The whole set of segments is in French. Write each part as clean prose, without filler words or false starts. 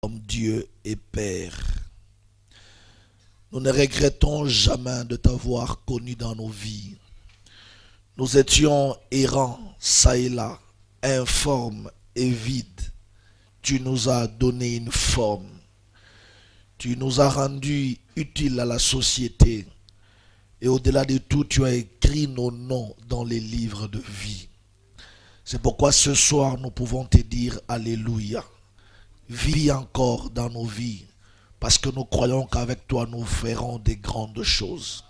Dieu et Père. Nous ne regrettons jamais de t'avoir connu dans nos vies. Nous étions errants, ça et là, informes et vides. Tu nous as donné une forme. Tu nous as rendus utiles à la société. Et au-delà de tout, tu as écrit nos noms dans les livres de vie. C'est pourquoi ce soir, nous pouvons te dire Alléluia. Vis encore dans nos vies, parce que nous croyons qu'avec toi, nous ferons des grandes choses.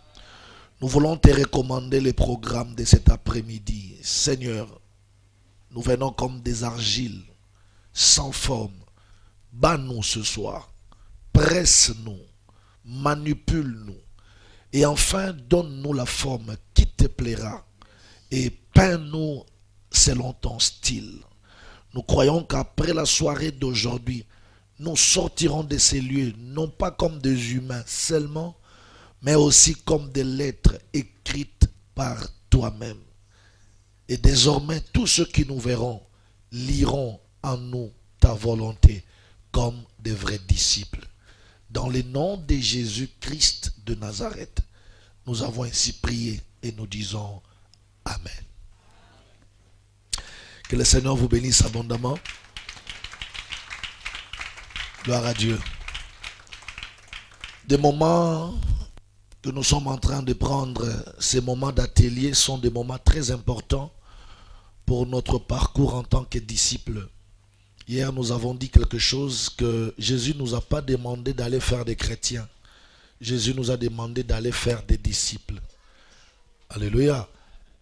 Nous voulons te recommander les programmes de cet après-midi. Seigneur, nous venons comme des argiles, sans forme. Bats-nous ce soir, presse-nous, manipule-nous, et enfin donne-nous la forme qui te plaira, et peins-nous selon ton style. Nous croyons qu'après la soirée d'aujourd'hui, nous sortirons de ces lieux, non pas comme des humains seulement, mais aussi comme des lettres écrites par toi-même. Et désormais, tous ceux qui nous verront liront en nous ta volonté comme des vrais disciples. Dans le nom de Jésus-Christ de Nazareth, nous avons ainsi prié et nous disons Amen. Que le Seigneur vous bénisse abondamment. Gloire à Dieu. Des moments que nous sommes en train de prendre, ces moments d'atelier sont des moments très importants pour notre parcours en tant que disciples. Hier, nous avons dit quelque chose que Jésus ne nous a pas demandé d'aller faire des chrétiens. Jésus nous a demandé d'aller faire des disciples. Alléluia.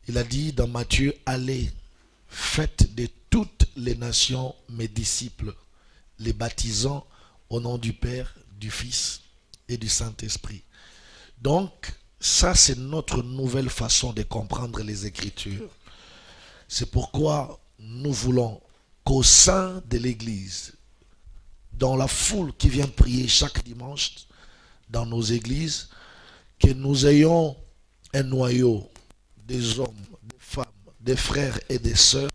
Il a dit dans Matthieu, allez, faites de toutes les nations mes disciples, les baptisant au nom du Père, du Fils et du Saint-Esprit. Donc, ça c'est notre nouvelle façon de comprendre les Écritures. C'est pourquoi nous voulons qu'au sein de l'Église, dans la foule qui vient prier chaque dimanche dans nos églises, que nous ayons un noyau des hommes, des femmes, des frères et des sœurs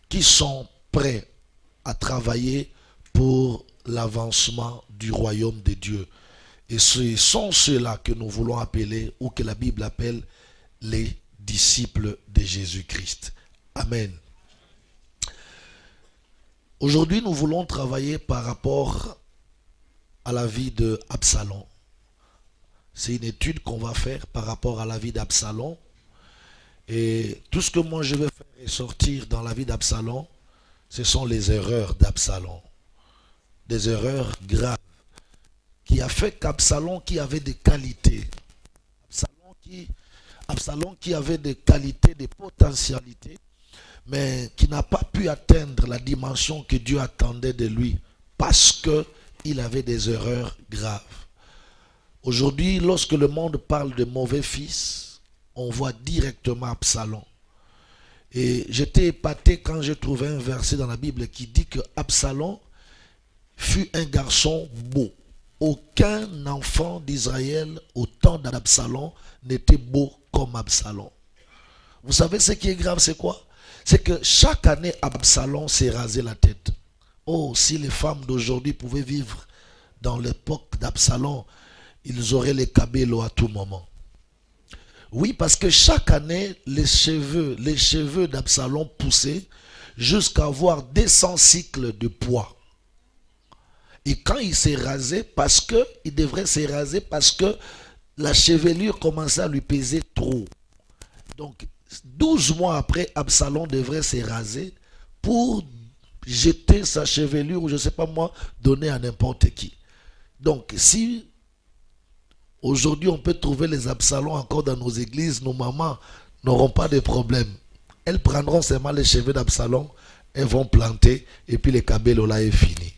qui sont prêts à travailler pour l'avancement du royaume de Dieu. Et ce sont ceux-là que nous voulons appeler, ou que la Bible appelle, les disciples de Jésus-Christ. Amen. Aujourd'hui, nous voulons travailler par rapport à la vie d'Absalom. C'est une étude qu'on va faire par rapport à la vie d'Absalom. Et tout ce que moi je vais faire ressortir dans la vie d'Absalom, ce sont les erreurs d'Absalom. Des erreurs graves qui a fait qu'Absalom qui avait des qualités, Absalom qui avait des qualités, des potentialités, mais qui n'a pas pu atteindre la dimension que Dieu attendait de lui parce qu'il avait des erreurs graves. Aujourd'hui, lorsque le monde parle de mauvais fils, on voit directement Absalom. Et j'étais épaté quand j'ai trouvé un verset dans la Bible qui dit que Absalom fut un garçon beau. Aucun enfant d'Israël au temps d'Absalom n'était beau comme Absalom. Vous savez ce qui est grave, c'est quoi? C'est que chaque année, Absalom s'est rasé la tête. Oh, si les femmes d'aujourd'hui pouvaient vivre dans l'époque d'Absalom, ils auraient les cabellos à tout moment. Oui, parce que chaque année, les cheveux d'Absalom poussaient jusqu'à avoir 200 cycles de poids. Et quand il s'est rasé, il devrait se raser parce que la chevelure commençait à lui peser trop. Donc, 12 mois après, Absalom devrait se raser pour jeter sa chevelure, ou je ne sais pas moi, donner à n'importe qui. Donc, si aujourd'hui on peut trouver les Absaloms encore dans nos églises, nos mamans n'auront pas de problème. Elles prendront seulement les cheveux d'Absalom, elles vont planter, et puis les cabellos là est fini.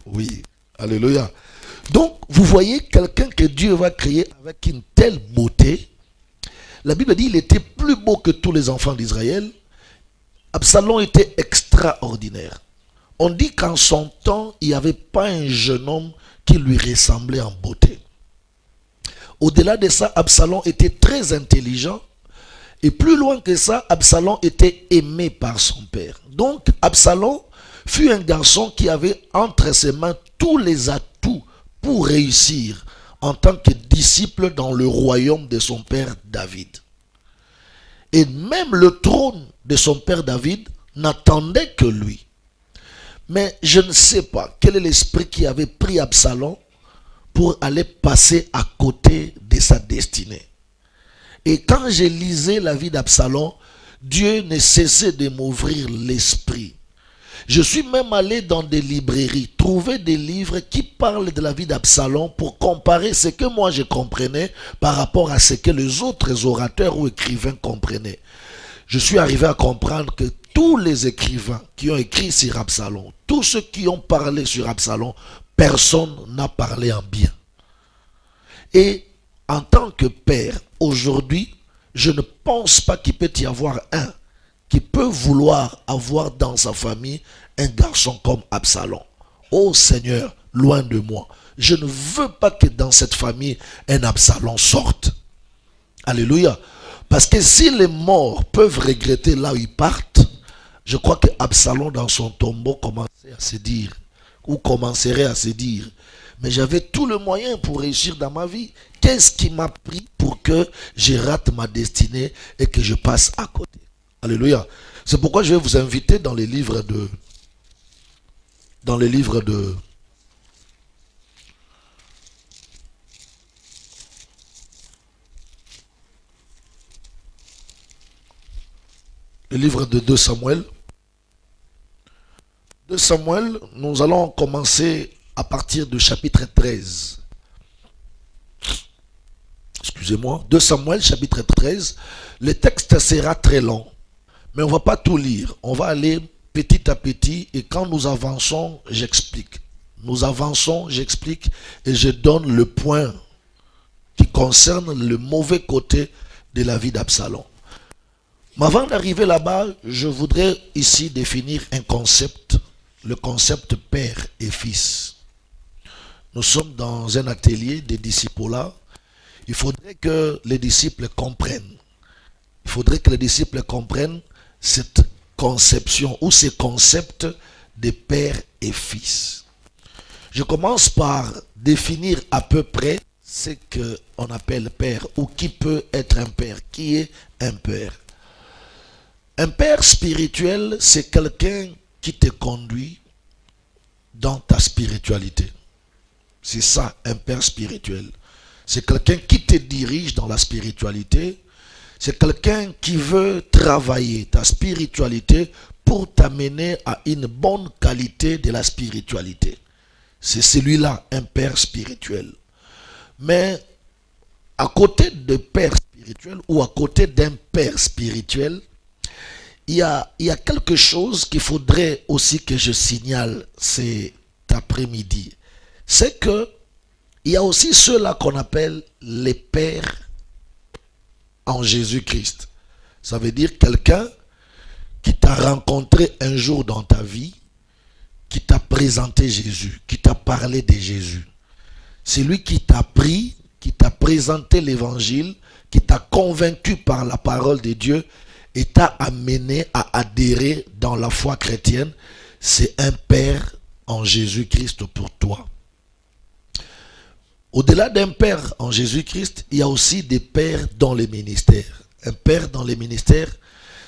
Oui, alléluia. Donc, vous voyez quelqu'un que Dieu va créer avec une telle beauté. La Bible dit qu'il était plus beau que tous les enfants d'Israël. Absalom était extraordinaire. On dit qu'en son temps, il n'y avait pas un jeune homme qui lui ressemblait en beauté. Au-delà de ça, Absalom était très intelligent. Et plus loin que ça, Absalom était aimé par son père. Donc, Absalom fut un garçon qui avait entre ses mains tous les atouts pour réussir en tant que disciple dans le royaume de son père David. Et même le trône de son père David n'attendait que lui. Mais je ne sais pas quel est l'esprit qui avait pris Absalom pour aller passer à côté de sa destinée. Et quand je lisais la vie d'Absalom, Dieu ne cessait de m'ouvrir l'esprit. Je suis même allé dans des librairies, trouver des livres qui parlent de la vie d'Absalom pour comparer ce que moi je comprenais par rapport à ce que les autres orateurs ou écrivains comprenaient. Je suis arrivé à comprendre que tous les écrivains qui ont écrit sur Absalom, tous ceux qui ont parlé sur Absalom, personne n'a parlé en bien. Et en tant que père, aujourd'hui, je ne pense pas qu'il peut y avoir un qui peut vouloir avoir dans sa famille un garçon comme Absalom. Oh Seigneur, loin de moi. Je ne veux pas que dans cette famille, un Absalom sorte. Alléluia. Parce que si les morts peuvent regretter là où ils partent, je crois que Absalom dans son tombeau commençait à se dire, ou commencerait à se dire, mais j'avais tout le moyen pour réussir dans ma vie. Qu'est-ce qui m'a pris pour que je rate ma destinée et que je passe à côté? Alléluia. C'est pourquoi je vais vous inviter dans les livres de le livre de 2 Samuel. 2 Samuel, nous allons commencer à partir du chapitre 13. Excusez-moi, 2 Samuel, chapitre 13. Le texte sera très long, mais on ne va pas tout lire. On va aller petit à petit et quand nous avançons, j'explique. Nous avançons, j'explique et je donne le point qui concerne le mauvais côté de la vie d'Absalom. Mais avant d'arriver là-bas, je voudrais ici définir un concept, le concept père et fils. Nous sommes dans un atelier de disciples. Il faudrait que les disciples comprennent. Il faudrait que les disciples comprennent cette conception ou ces concepts de père et fils. Je commence par définir à peu près ce qu'on appelle père ou qui peut être un père. Qui est un père? Un père spirituel, c'est quelqu'un qui te conduit dans ta spiritualité. C'est ça, un père spirituel. C'est quelqu'un qui te dirige dans la spiritualité. C'est quelqu'un qui veut travailler ta spiritualité pour t'amener à une bonne qualité de la spiritualité. C'est celui-là, un père spirituel. Mais à côté de père spirituel ou à côté d'un père spirituel, il y a quelque chose qu'il faudrait aussi que je signale cet après-midi. C'est que il y a aussi ceux-là qu'on appelle les pères en Jésus-Christ. Ça veut dire quelqu'un qui t'a rencontré un jour dans ta vie, qui t'a présenté Jésus, qui t'a parlé de Jésus. C'est lui qui t'a pris, qui t'a présenté l'évangile, qui t'a convaincu par la parole de Dieu et t'a amené à adhérer dans la foi chrétienne. C'est un père en Jésus-Christ pour toi. Au-delà d'un père en Jésus-Christ, il y a aussi des pères dans les ministères. Un père dans les ministères,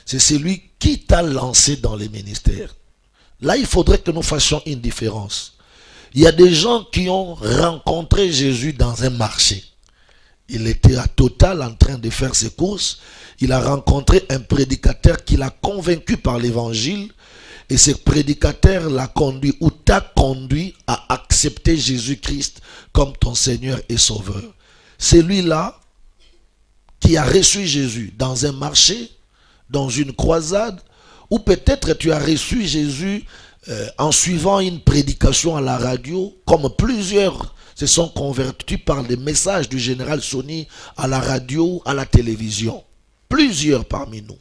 c'est celui qui t'a lancé dans les ministères. Là, il faudrait que nous fassions une différence. Il y a des gens qui ont rencontré Jésus dans un marché. Il était à Total en train de faire ses courses. Il a rencontré un prédicateur qui l'a convaincu par l'évangile. Et ce prédicateur l'a conduit ou t'a conduit à accepter Jésus-Christ comme ton Seigneur et Sauveur. Celui-là qui a reçu Jésus dans un marché, dans une croisade, ou peut-être tu as reçu Jésus en suivant une prédication à la radio, comme plusieurs se sont convertis par les messages du général Sony à la radio, à la télévision. Plusieurs parmi nous.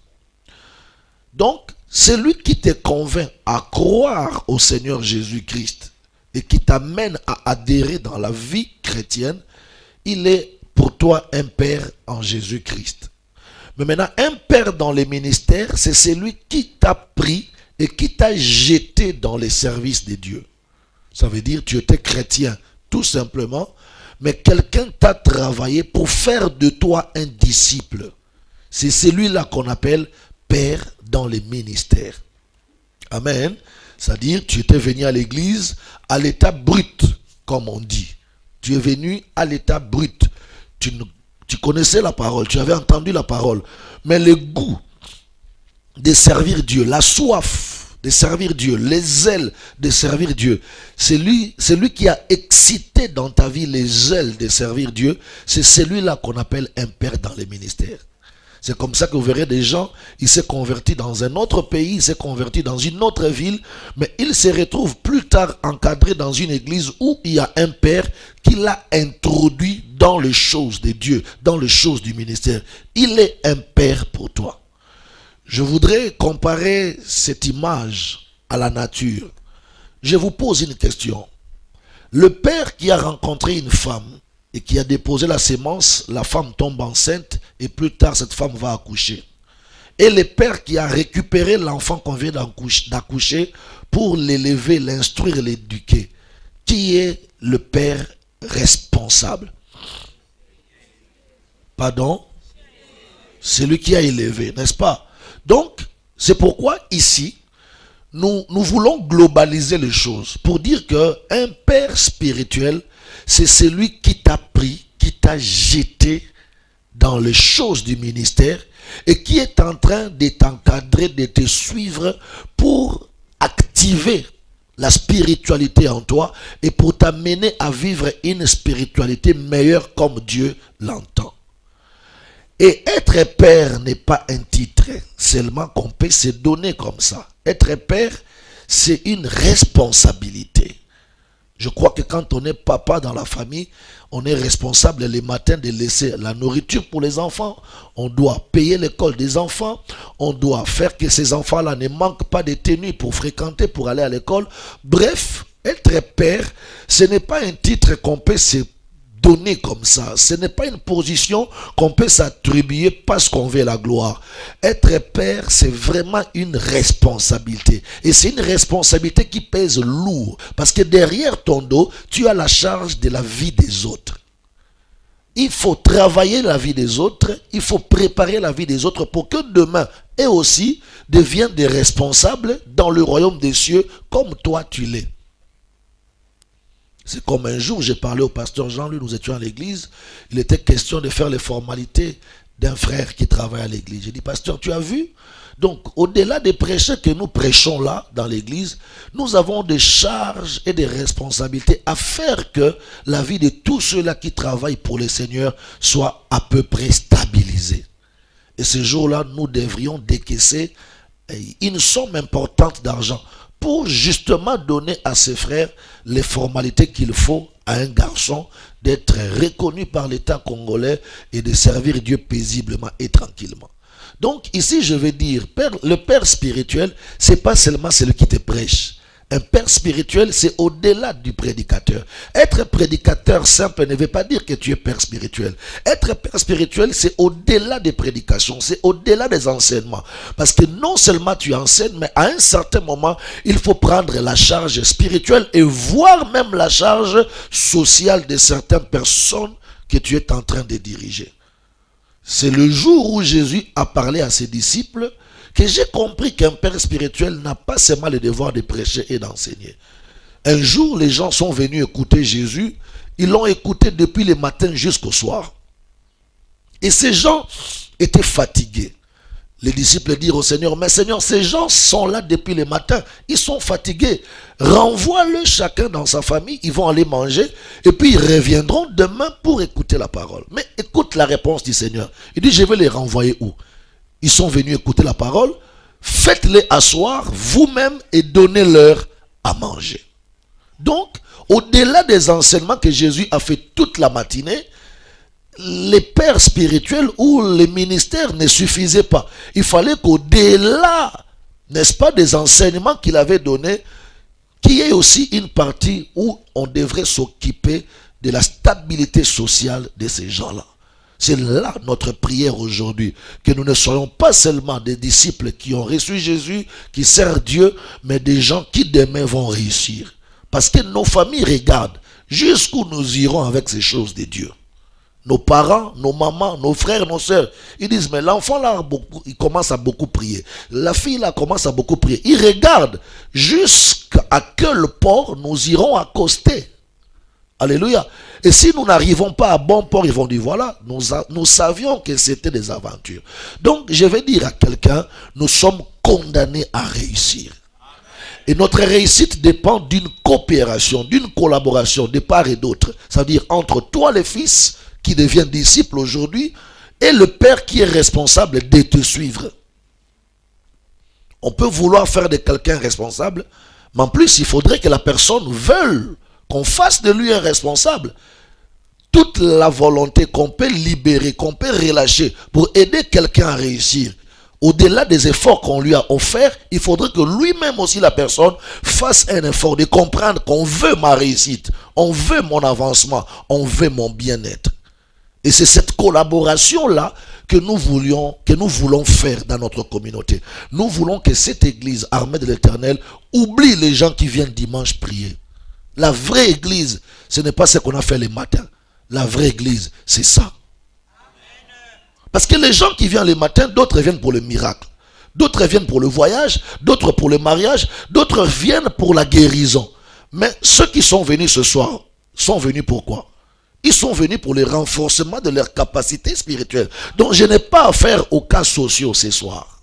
Donc, celui qui te convainc à croire au Seigneur Jésus-Christ et qui t'amène à adhérer dans la vie chrétienne, il est pour toi un père en Jésus-Christ. Mais maintenant, un père dans les ministères, c'est celui qui t'a pris et qui t'a jeté dans les services de Dieu. Ça veut dire que tu étais chrétien, tout simplement, mais quelqu'un t'a travaillé pour faire de toi un disciple. C'est celui-là qu'on appelle père dans les ministères. Amen. C'est-à-dire, tu étais venu à l'église à l'état brut, comme on dit. Tu es venu à l'état brut. Tu connaissais la parole, tu avais entendu la parole. Mais le goût de servir Dieu, la soif de servir Dieu, les ailes de servir Dieu, c'est lui qui a excité dans ta vie les ailes de servir Dieu. C'est celui-là qu'on appelle un père dans les ministères. C'est comme ça que vous verrez des gens, il s'est converti dans un autre pays, il s'est converti dans une autre ville, mais il se retrouve plus tard encadré dans une église où il y a un père qui l'a introduit dans les choses de Dieu, dans les choses du ministère. Il est un père pour toi. Je voudrais comparer cette image à la nature. Je vous pose une question. Le père qui a rencontré une femme et qui a déposé la sémence, la femme tombe enceinte et plus tard cette femme va accoucher. Et le père qui a récupéré l'enfant qu'on vient d'accoucher pour l'élever, l'instruire, l'éduquer. Qui est le père responsable? Pardon? C'est lui qui a élevé, n'est-ce pas? Donc, c'est pourquoi ici, nous voulons globaliser les choses pour dire qu'un père spirituel, c'est celui qui t'a pris, qui t'a jeté dans les choses du ministère et qui est en train de t'encadrer, de te suivre pour activer la spiritualité en toi et pour t'amener à vivre une spiritualité meilleure comme Dieu l'entend. Et être père n'est pas un titre seulement qu'on peut se donner comme ça. Être père, c'est une responsabilité. Je crois que quand on est papa dans la famille, on est responsable les matins de laisser la nourriture pour les enfants. On doit payer l'école des enfants. On doit faire que ces enfants-là ne manquent pas de tenues pour fréquenter, pour aller à l'école. Bref, être père, ce n'est pas un titre qu'on peut se donner comme ça. Ce n'est pas une position qu'on peut s'attribuer parce qu'on veut la gloire. Être père, c'est vraiment une responsabilité. Et c'est une responsabilité qui pèse lourd. Parce que derrière ton dos, tu as la charge de la vie des autres. Il faut travailler la vie des autres. Il faut préparer la vie des autres pour que demain, eux aussi, deviennent des responsables dans le royaume des cieux comme toi tu l'es. C'est comme un jour, j'ai parlé au pasteur Jean-Louis, nous étions à l'église, il était question de faire les formalités d'un frère qui travaille à l'église. J'ai dit, pasteur, tu as vu? Donc, au-delà des prêcheurs que nous prêchons là, dans l'église, nous avons des charges et des responsabilités à faire que la vie de tous ceux-là qui travaillent pour le Seigneur soit à peu près stabilisée. Et ce jour-là, nous devrions décaisser une somme importante d'argent pour justement donner à ses frères les formalités qu'il faut à un garçon d'être reconnu par l'État congolais et de servir Dieu paisiblement et tranquillement. Donc ici je vais dire, le père spirituel, c'est pas seulement celui qui te prêche. Un père spirituel, c'est au-delà du prédicateur. Être prédicateur simple ne veut pas dire que tu es père spirituel. Être père spirituel, c'est au-delà des prédications, c'est au-delà des enseignements. Parce que non seulement tu enseignes, mais à un certain moment, il faut prendre la charge spirituelle et voire même la charge sociale de certaines personnes que tu es en train de diriger. C'est le jour où Jésus a parlé à ses disciples que j'ai compris qu'un père spirituel n'a pas seulement le devoir de prêcher et d'enseigner. Un jour, les gens sont venus écouter Jésus. Ils l'ont écouté depuis le matin jusqu'au soir. Et ces gens étaient fatigués. Les disciples dirent au Seigneur, mais Seigneur, ces gens sont là depuis le matin. Ils sont fatigués. Renvoie-le chacun dans sa famille. Ils vont aller manger. Et puis ils reviendront demain pour écouter la parole. Mais écoute la réponse du Seigneur. Il dit, je vais les renvoyer où? Ils sont venus écouter la parole. Faites-les asseoir vous-même et donnez-leur à manger. Donc, au-delà des enseignements que Jésus a fait toute la matinée, les pères spirituels ou les ministères ne suffisaient pas. Il fallait qu'au-delà, n'est-ce pas, des enseignements qu'il avait donnés, qu'il y ait aussi une partie où on devrait s'occuper de la stabilité sociale de ces gens-là. C'est là notre prière aujourd'hui, que nous ne soyons pas seulement des disciples qui ont reçu Jésus, qui servent Dieu, mais des gens qui demain vont réussir. Parce que nos familles regardent jusqu'où nous irons avec ces choses de Dieu. Nos parents, nos mamans, nos frères, nos sœurs, ils disent, mais l'enfant là, il commence à beaucoup prier. La fille là commence à beaucoup prier. Ils regardent jusqu'à quel port nous irons accoster. Alléluia. Et si nous n'arrivons pas à bon port, ils vont dire, voilà, nous savions que c'était des aventures. Donc, je vais dire à quelqu'un, nous sommes condamnés à réussir. Et notre réussite dépend d'une coopération, d'une collaboration de part et d'autre. C'est-à-dire entre toi, le fils, qui devient disciple aujourd'hui, et le père qui est responsable de te suivre. On peut vouloir faire de quelqu'un responsable, mais en plus, il faudrait que la personne veuille qu'on fasse de lui un responsable. Toute la volonté qu'on peut libérer, qu'on peut relâcher pour aider quelqu'un à réussir, au-delà des efforts qu'on lui a offerts, il faudrait que lui-même aussi, la personne, fasse un effort de comprendre qu'on veut ma réussite, on veut mon avancement, on veut mon bien-être. Et c'est cette collaboration-là que nous voulons faire dans notre communauté. Nous voulons que cette église, armée de l'Éternel, oublie les gens qui viennent dimanche prier. La vraie église, ce n'est pas ce qu'on a fait les matins. La vraie église, c'est ça. Parce que les gens qui viennent les matins, d'autres viennent pour le miracle. D'autres viennent pour le voyage, d'autres pour le mariage, d'autres viennent pour la guérison. Mais ceux qui sont venus ce soir, sont venus pourquoi? Ils sont venus pour le renforcement de leur capacité spirituelle. Donc je n'ai pas affaire aux cas sociaux ce soir.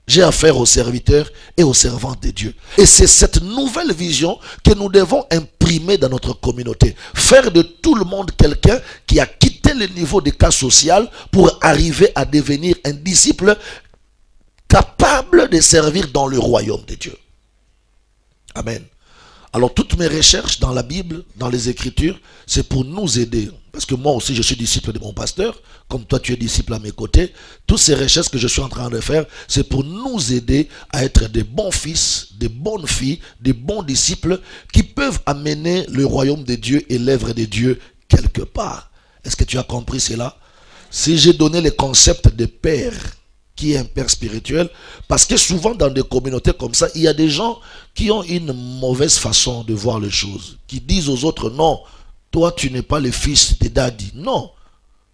J'ai affaire aux serviteurs et aux servantes de Dieu. Et c'est cette nouvelle vision que nous devons imprimer dans notre communauté. Faire de tout le monde quelqu'un qui a quitté le niveau de cas social pour arriver à devenir un disciple capable de servir dans le royaume de Dieu. Amen. Alors toutes mes recherches dans la Bible, dans les Écritures, c'est pour nous aider. Parce que moi aussi je suis disciple de mon pasteur, comme toi tu es disciple à mes côtés. Toutes ces recherches que je suis en train de faire, c'est pour nous aider à être des bons fils, des bonnes filles, des bons disciples qui peuvent amener le royaume de Dieu et l'œuvre de Dieu quelque part. Est-ce que tu as compris cela? Si j'ai donné le concept de père, qui est un père spirituel, parce que souvent dans des communautés comme ça, il y a des gens qui ont une mauvaise façon de voir les choses, qui disent aux autres, non, toi tu n'es pas le fils de daddy. Non,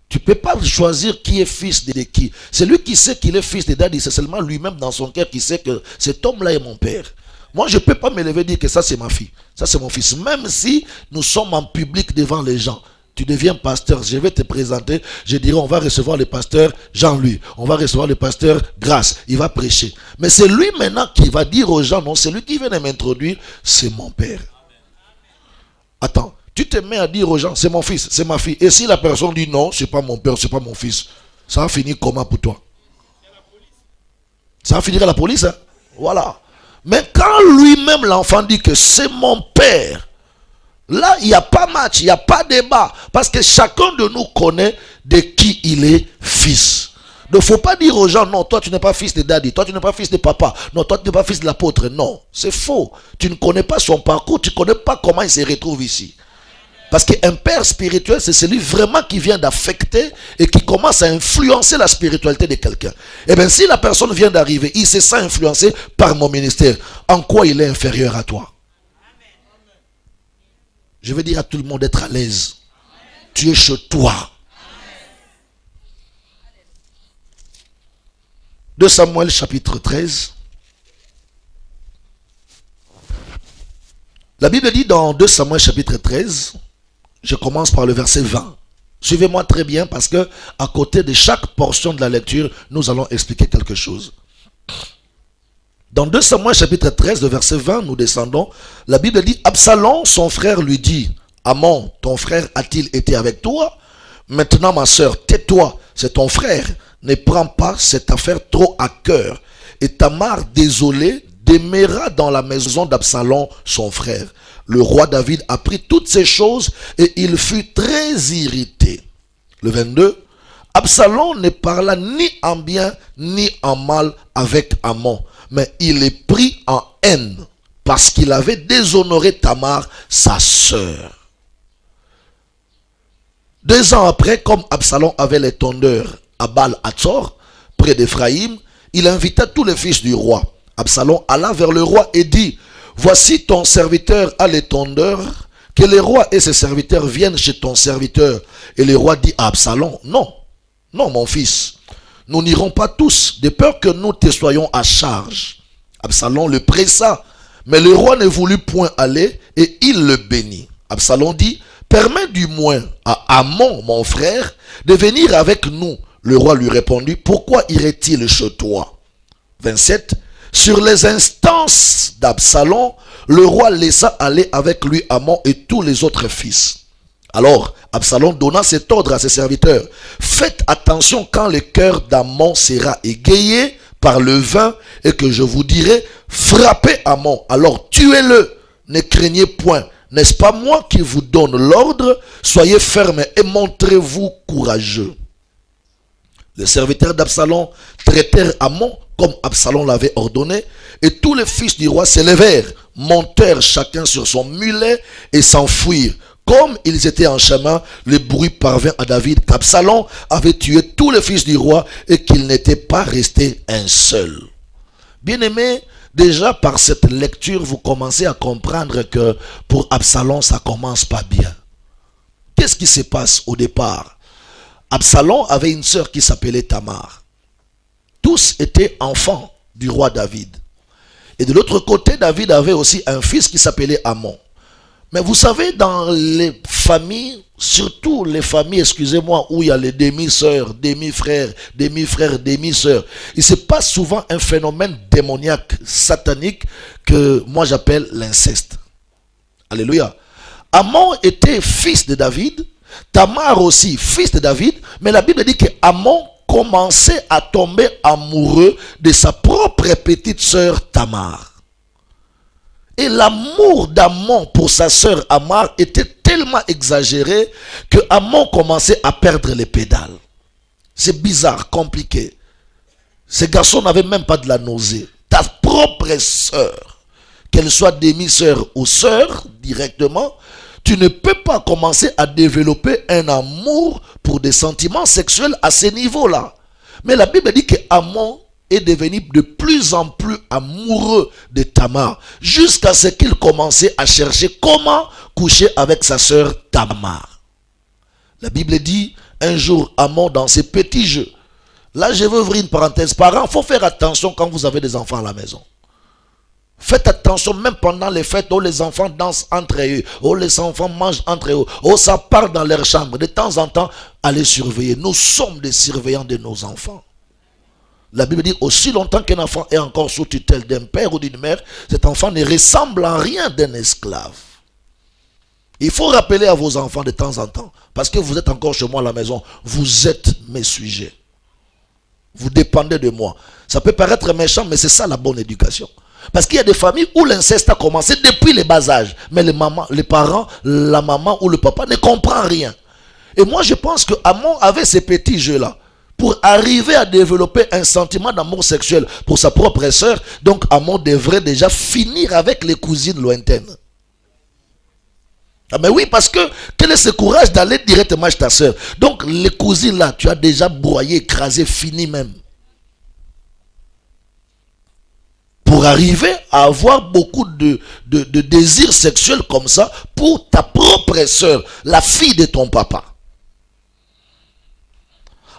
tu ne peux pas choisir qui est fils de qui. Celui qui sait qu'il est fils de daddy, c'est seulement lui-même dans son cœur qui sait que cet homme-là est mon père. Moi je ne peux pas me lever et dire que ça c'est ma fille, ça c'est mon fils, même si nous sommes en public devant les gens. Tu deviens pasteur, je vais te présenter, je dirai on va recevoir le pasteur Jean-Louis, on va recevoir le pasteur Grâce, il va prêcher. Mais c'est lui maintenant qui va dire aux gens, non, c'est lui qui vient de m'introduire, c'est mon père. Attends, tu te mets à dire aux gens, c'est mon fils, c'est ma fille. Et si la personne dit non, c'est pas mon père, c'est pas mon fils, ça va finir comment pour toi? Ça va finir à la police, hein? Voilà. Mais quand lui-même l'enfant dit que c'est mon père, là, il n'y a pas match, il n'y a pas débat. Parce que chacun de nous connaît de qui il est fils. Donc, il ne faut pas dire aux gens, non, toi, tu n'es pas fils de daddy, toi, tu n'es pas fils de papa, non, toi, tu n'es pas fils de l'apôtre. Non, c'est faux. Tu ne connais pas son parcours, tu ne connais pas comment il se retrouve ici. Parce qu'un père spirituel, c'est celui vraiment qui vient d'affecter et qui commence à influencer la spiritualité de quelqu'un. Eh bien, si la personne vient d'arriver, il se sent influencé par mon ministère, en quoi il est inférieur à toi? Je veux dire à tout le monde d'être à l'aise. Tu es chez toi. 2 Samuel chapitre 13. La Bible dit dans 2 Samuel chapitre 13, je commence par le verset 20. Suivez-moi très bien parce que à côté de chaque portion de la lecture, nous allons expliquer quelque chose. Dans 2 Samuel chapitre 13, le verset 20, nous descendons. La Bible dit, Absalom, son frère, lui dit, Amon, ton frère a-t-il été avec toi? Maintenant, ma soeur, tais-toi, c'est ton frère. Ne prends pas cette affaire trop à cœur. Et Tamar, désolé, demeura dans la maison d'Absalom, son frère. Le roi David apprit toutes ces choses et il fut très irrité. Le 22, Absalom ne parla ni en bien ni en mal avec Amon, mais il est pris en haine parce qu'il avait déshonoré Tamar, sa sœur. 2 ans après, comme Absalom avait les tondeurs à Baal-Hatzor, près d'Éphraïm, il invita tous les fils du roi. Absalom alla vers le roi et dit, voici ton serviteur a les tondeurs, que les rois et ses serviteurs viennent chez ton serviteur. Et le roi dit à Absalom, non, non mon fils, nous n'irons pas tous, de peur que nous te soyons à charge. Absalom le pressa, mais le roi ne voulut point aller et il le bénit. Absalom dit, permets du moins à Amon, mon frère, de venir avec nous. Le roi lui répondit, pourquoi irait-il chez toi? 27. Sur les instances d'Absalom, le roi laissa aller avec lui Amon et tous les autres fils. Alors, Absalom donna cet ordre à ses serviteurs. Faites attention quand le cœur d'Amon sera égayé par le vin et que je vous dirai, frappez Amon, alors tuez-le, ne craignez point. N'est-ce pas moi qui vous donne l'ordre? Soyez fermes et montrez-vous courageux. Les serviteurs d'Absalom traitèrent Amon comme Absalom l'avait ordonné, et tous les fils du roi s'élevèrent, montèrent chacun sur son mulet et s'enfuirent. Comme ils étaient en chemin, le bruit parvint à David qu'Absalom avait tué tous les fils du roi et qu'il n'était pas resté un seul. Bien-aimés, déjà par cette lecture, vous commencez à comprendre que pour Absalom, ça commence pas bien. Qu'est-ce qui se passe au départ? Absalom avait une sœur qui s'appelait Tamar. Tous étaient enfants du roi David. Et de l'autre côté, David avait aussi un fils qui s'appelait Amon. Mais vous savez, dans les familles, surtout les familles, excusez-moi, où il y a les demi-sœurs, demi-frères, demi-sœurs, il se passe souvent un phénomène démoniaque, satanique, que moi j'appelle l'inceste. Alléluia. Amon était fils de David, Tamar aussi fils de David, mais la Bible dit que Amon commençait à tomber amoureux de sa propre petite sœur Tamar. Et l'amour d'Amon pour sa sœur Tamar était tellement exagéré que Amon commençait à perdre les pédales. C'est bizarre, compliqué. Ce garçon n'avait même pas de la nausée. Ta propre sœur, qu'elle soit demi-sœur ou sœur directement, tu ne peux pas commencer à développer un amour pour des sentiments sexuels à ce niveau-là. Mais la Bible dit que Amon est devenu de plus en plus amoureux de Tamar, jusqu'à ce qu'il commençait à chercher comment coucher avec sa sœur Tamar. La Bible dit, un jour, Amon dans ses petits jeux. Là, je veux ouvrir une parenthèse. Parents, il faut faire attention quand vous avez des enfants à la maison. Faites attention, même pendant les fêtes, où les enfants dansent entre eux, où les enfants mangent entre eux, où ça part dans leur chambre. De temps en temps, allez surveiller. Nous sommes des surveillants de nos enfants. La Bible dit, aussi longtemps qu'un enfant est encore sous tutelle d'un père ou d'une mère, cet enfant ne ressemble en rien d'un esclave. Il faut rappeler à vos enfants de temps en temps, parce que vous êtes encore chez moi à la maison, vous êtes mes sujets. Vous dépendez de moi. Ça peut paraître méchant, mais c'est ça la bonne éducation. Parce qu'il y a des familles où l'inceste a commencé depuis les bas âges. Mais les parents, la maman ou le papa ne comprennent rien. Et moi je pense que Amon avait ces petits jeux-là. Pour arriver à développer un sentiment d'amour sexuel pour sa propre sœur. Donc Amon devrait déjà finir avec les cousines lointaines. Ah mais oui, parce que quel est ce courage d'aller directement chez ta sœur? Donc les cousines là, tu as déjà broyé, écrasé, fini même. Pour arriver à avoir beaucoup de désirs sexuels comme ça pour ta propre sœur, la fille de ton papa.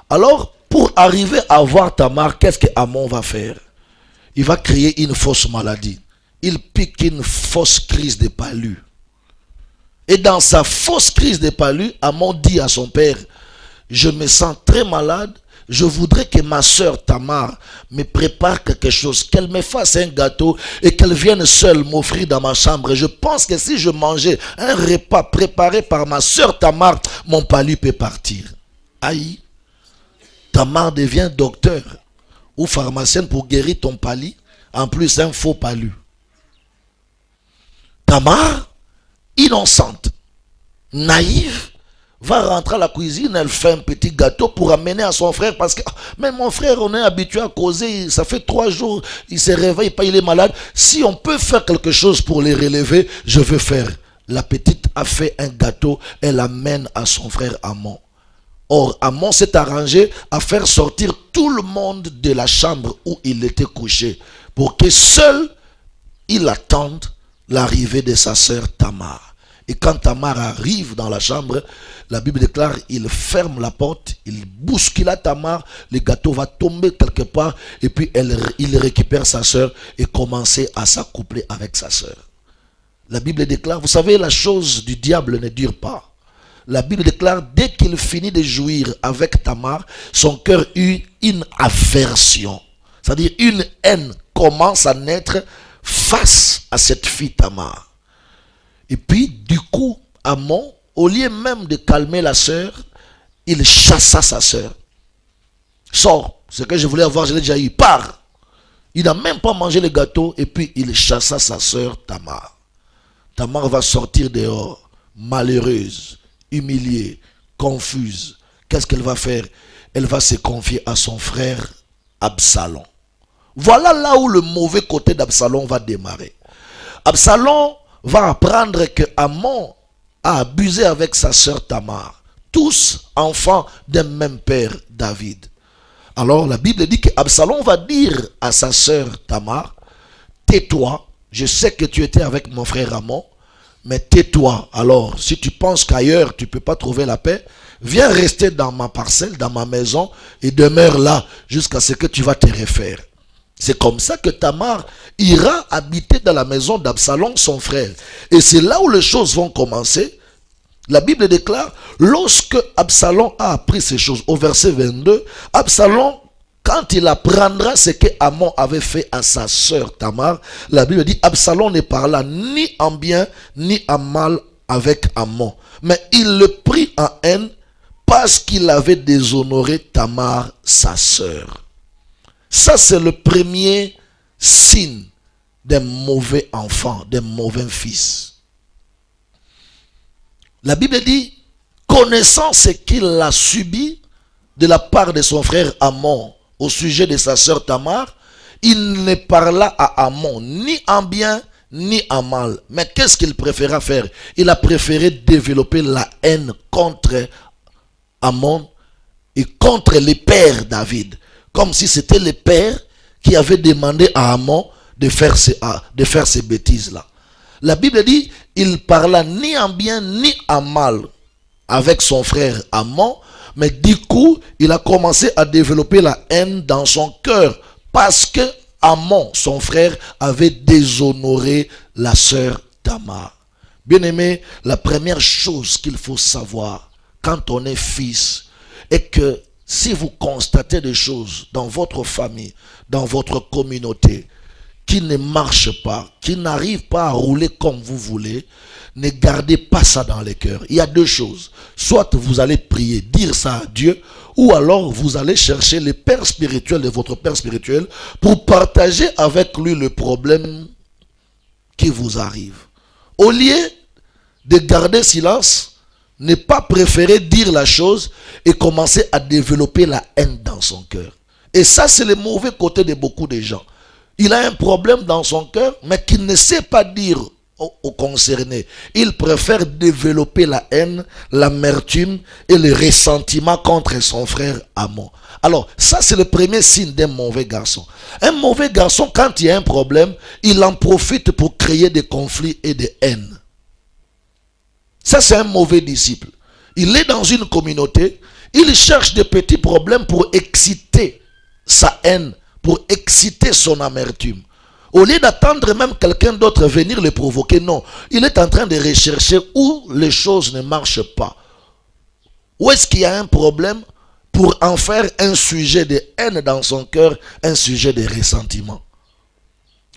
Alors, pour arriver à avoir Tamar, qu'est-ce que Amon va faire? Il va créer une fausse maladie. Il pique une fausse crise de palu. Et dans sa fausse crise de palu, Amon dit à son père, je me sens très malade. Je voudrais que ma sœur Tamar me prépare quelque chose, qu'elle me fasse un gâteau et qu'elle vienne seule m'offrir dans ma chambre. Et je pense que si je mangeais un repas préparé par ma sœur Tamar, mon palu peut partir. Aïe, Tamar devient docteur ou pharmacienne pour guérir ton palu, en plus un faux palu. Tamar, innocente, naïve, va rentrer à la cuisine, elle fait un petit gâteau pour amener à son frère parce que mais mon frère, on est habitué à causer, ça fait 3 jours, il se réveille pas, il est malade. Si on peut faire quelque chose pour les relever, je veux faire. la petite a fait un gâteau, elle l'amène à son frère Amon. Or, Amon s'est arrangé à faire sortir tout le monde de la chambre où il était couché, pour que seul il attende l'arrivée de sa sœur Tamar. Et quand Tamar arrive dans la chambre, la Bible déclare, il ferme la porte, il bouscule Tamar, le gâteau va tomber quelque part, et puis il récupère sa sœur et commence à s'accoupler avec sa sœur. La Bible déclare, vous savez, la chose du diable ne dure pas. La Bible déclare, dès qu'il finit de jouir avec Tamar, son cœur eut une aversion. C'est-à-dire une haine commence à naître face à cette fille Tamar. Et puis, du coup, Amon, au lieu même de calmer la sœur, il chassa sa sœur. Sors, ce que je voulais avoir, je l'ai déjà eu. Pars. Il n'a même pas mangé le gâteau et puis il chassa sa sœur Tamar. Tamar va sortir dehors, malheureuse, humiliée, confuse. Qu'est-ce qu'elle va faire? Elle va se confier à son frère Absalom. Voilà là où le mauvais côté d'Absalom va démarrer. Absalom va apprendre que Amon a abusé avec sa sœur Tamar. Tous enfants d'un même père, David. Alors la Bible dit que Absalom va dire à sa sœur Tamar, tais-toi, je sais que tu étais avec mon frère Amon, mais tais-toi. Alors, si tu penses qu'ailleurs tu ne peux pas trouver la paix, viens rester dans ma parcelle, dans ma maison, et demeure là jusqu'à ce que tu vas te refaire. C'est comme ça que Tamar ira habiter dans la maison d'Absalom, son frère. Et c'est là où les choses vont commencer. La Bible déclare, lorsque Absalom a appris ces choses, au verset 22, Absalom, quand il apprendra ce que Amon avait fait à sa sœur Tamar, la Bible dit, Absalom ne parla ni en bien ni en mal avec Amon. Mais il le prit en haine parce qu'il avait déshonoré Tamar, sa sœur. Ça, c'est le premier signe d'un mauvais enfant, d'un mauvais fils. La Bible dit, connaissant ce qu'il a subi de la part de son frère Amon au sujet de sa sœur Tamar, il ne parla à Amon ni en bien ni en mal. Mais qu'est-ce qu'il préféra faire? Il a préféré développer la haine contre Amon et contre les pères David. Comme si c'était le père qui avait demandé à Amon de faire ces bêtises-là. La Bible dit, il parla ni en bien ni en mal avec son frère Amon, mais du coup, il a commencé à développer la haine dans son cœur parce que Amon, son frère, avait déshonoré la sœur Tamar. Bien-aimé, la première chose qu'il faut savoir quand on est fils est que si vous constatez des choses dans votre famille, dans votre communauté, qui ne marchent pas, qui n'arrivent pas à rouler comme vous voulez, ne gardez pas ça dans les cœurs. Il y a deux choses. Soit vous allez prier, dire ça à Dieu, ou alors vous allez chercher le père spirituel de votre père spirituel pour partager avec lui le problème qui vous arrive. Au lieu de garder silence, ne pas préférer dire la chose et commencer à développer la haine dans son cœur. Et ça, c'est le mauvais côté de beaucoup de gens. Il a un problème dans son cœur, mais qu'il ne sait pas dire aux concernés. Il préfère développer la haine, l'amertume et le ressentiment contre son frère Amon. Alors, ça, c'est le premier signe d'un mauvais garçon. Un mauvais garçon, quand il y a un problème, il en profite pour créer des conflits et des haines. Ça, c'est un mauvais disciple. Il est dans une communauté, il cherche des petits problèmes pour exciter sa haine, pour exciter son amertume. Au lieu d'attendre même quelqu'un d'autre venir le provoquer, non. Il est en train de rechercher où les choses ne marchent pas. Où est-ce qu'il y a un problème pour en faire un sujet de haine dans son cœur, un sujet de ressentiment.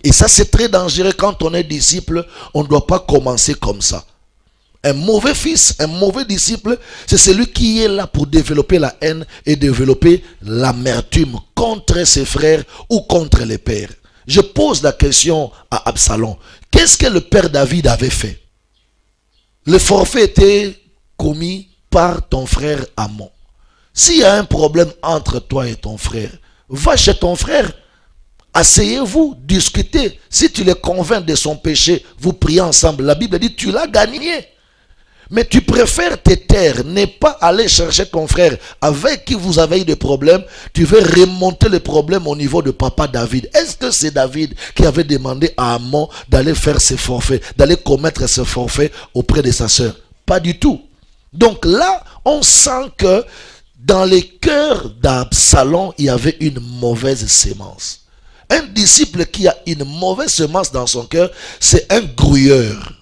Et ça, c'est très dangereux quand on est disciple. On ne doit pas commencer comme ça. Un mauvais fils, un mauvais disciple, c'est celui qui est là pour développer la haine et développer l'amertume contre ses frères ou contre les pères. Je pose la question à Absalom. Qu'est-ce que le père David avait fait? Le forfait était commis par ton frère Amon. S'il y a un problème entre toi et ton frère, va chez ton frère. Asseyez-vous, discutez. Si tu les convaincs de son péché, vous priez ensemble. La Bible dit, tu l'as gagné. Mais tu préfères te taire, ne pas aller chercher ton frère avec qui vous avez eu des problèmes. Tu veux remonter le problème au niveau de papa David. Est-ce que c'est David qui avait demandé à Amon d'aller faire ses forfaits, d'aller commettre ses forfaits auprès de sa sœur? Pas du tout. Donc là, on sent que dans les cœurs d'Absalom, il y avait une mauvaise sémence. Un disciple qui a une mauvaise semence dans son cœur, c'est un grouilleur.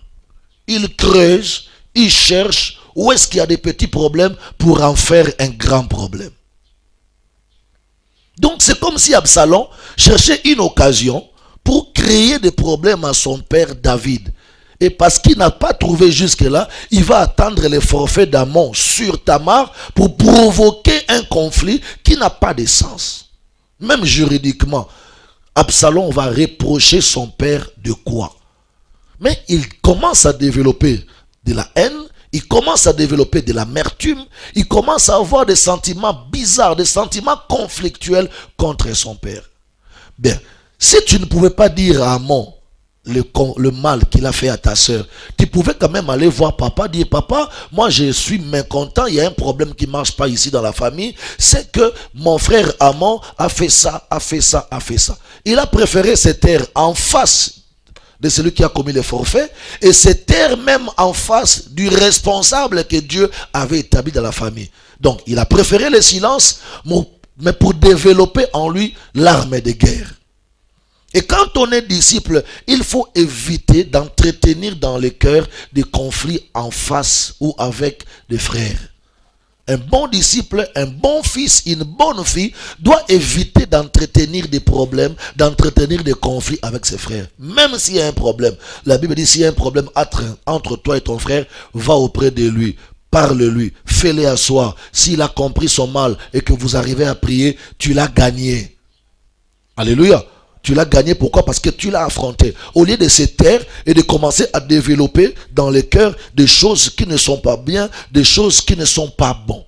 Il creuse, il cherche où est-ce qu'il y a des petits problèmes pour en faire un grand problème. Donc c'est comme si Absalom cherchait une occasion pour créer des problèmes à son père David. Et parce qu'il n'a pas trouvé jusque-là, il va attendre les forfaits d'Amon sur Tamar pour provoquer un conflit qui n'a pas de sens. Même juridiquement, Absalom va reprocher son père de quoi? Mais il commence à développer de la haine, il commence à développer de l'amertume, il commence à avoir des sentiments bizarres, des sentiments conflictuels contre son père. Bien, si tu ne pouvais pas dire à Amon le mal qu'il a fait à ta soeur, tu pouvais quand même aller voir papa, dire papa, moi je suis mécontent, il y a un problème qui ne marche pas ici dans la famille, c'est que mon frère Amon a fait ça, a fait ça, a fait ça. Il a préféré se taire en face de celui qui a commis le forfait et se taire même en face du responsable que Dieu avait établi dans la famille. Donc il a préféré le silence, mais pour développer en lui l'arme de guerre. Et quand on est disciple, il faut éviter d'entretenir dans le cœur des conflits en face ou avec des frères. Un bon disciple, un bon fils, une bonne fille doit éviter d'entretenir des problèmes, d'entretenir des conflits avec ses frères. Même s'il y a un problème. La Bible dit, s'il y a un problème entre toi et ton frère, va auprès de lui. Parle-lui, fais-le asseoir. S'il a compris son mal et que vous arrivez à prier, tu l'as gagné. Alléluia. Tu l'as gagné, pourquoi? Parce que tu l'as affronté. Au lieu de se taire et de commencer à développer dans le cœur des choses qui ne sont pas bien, des choses qui ne sont pas bonnes.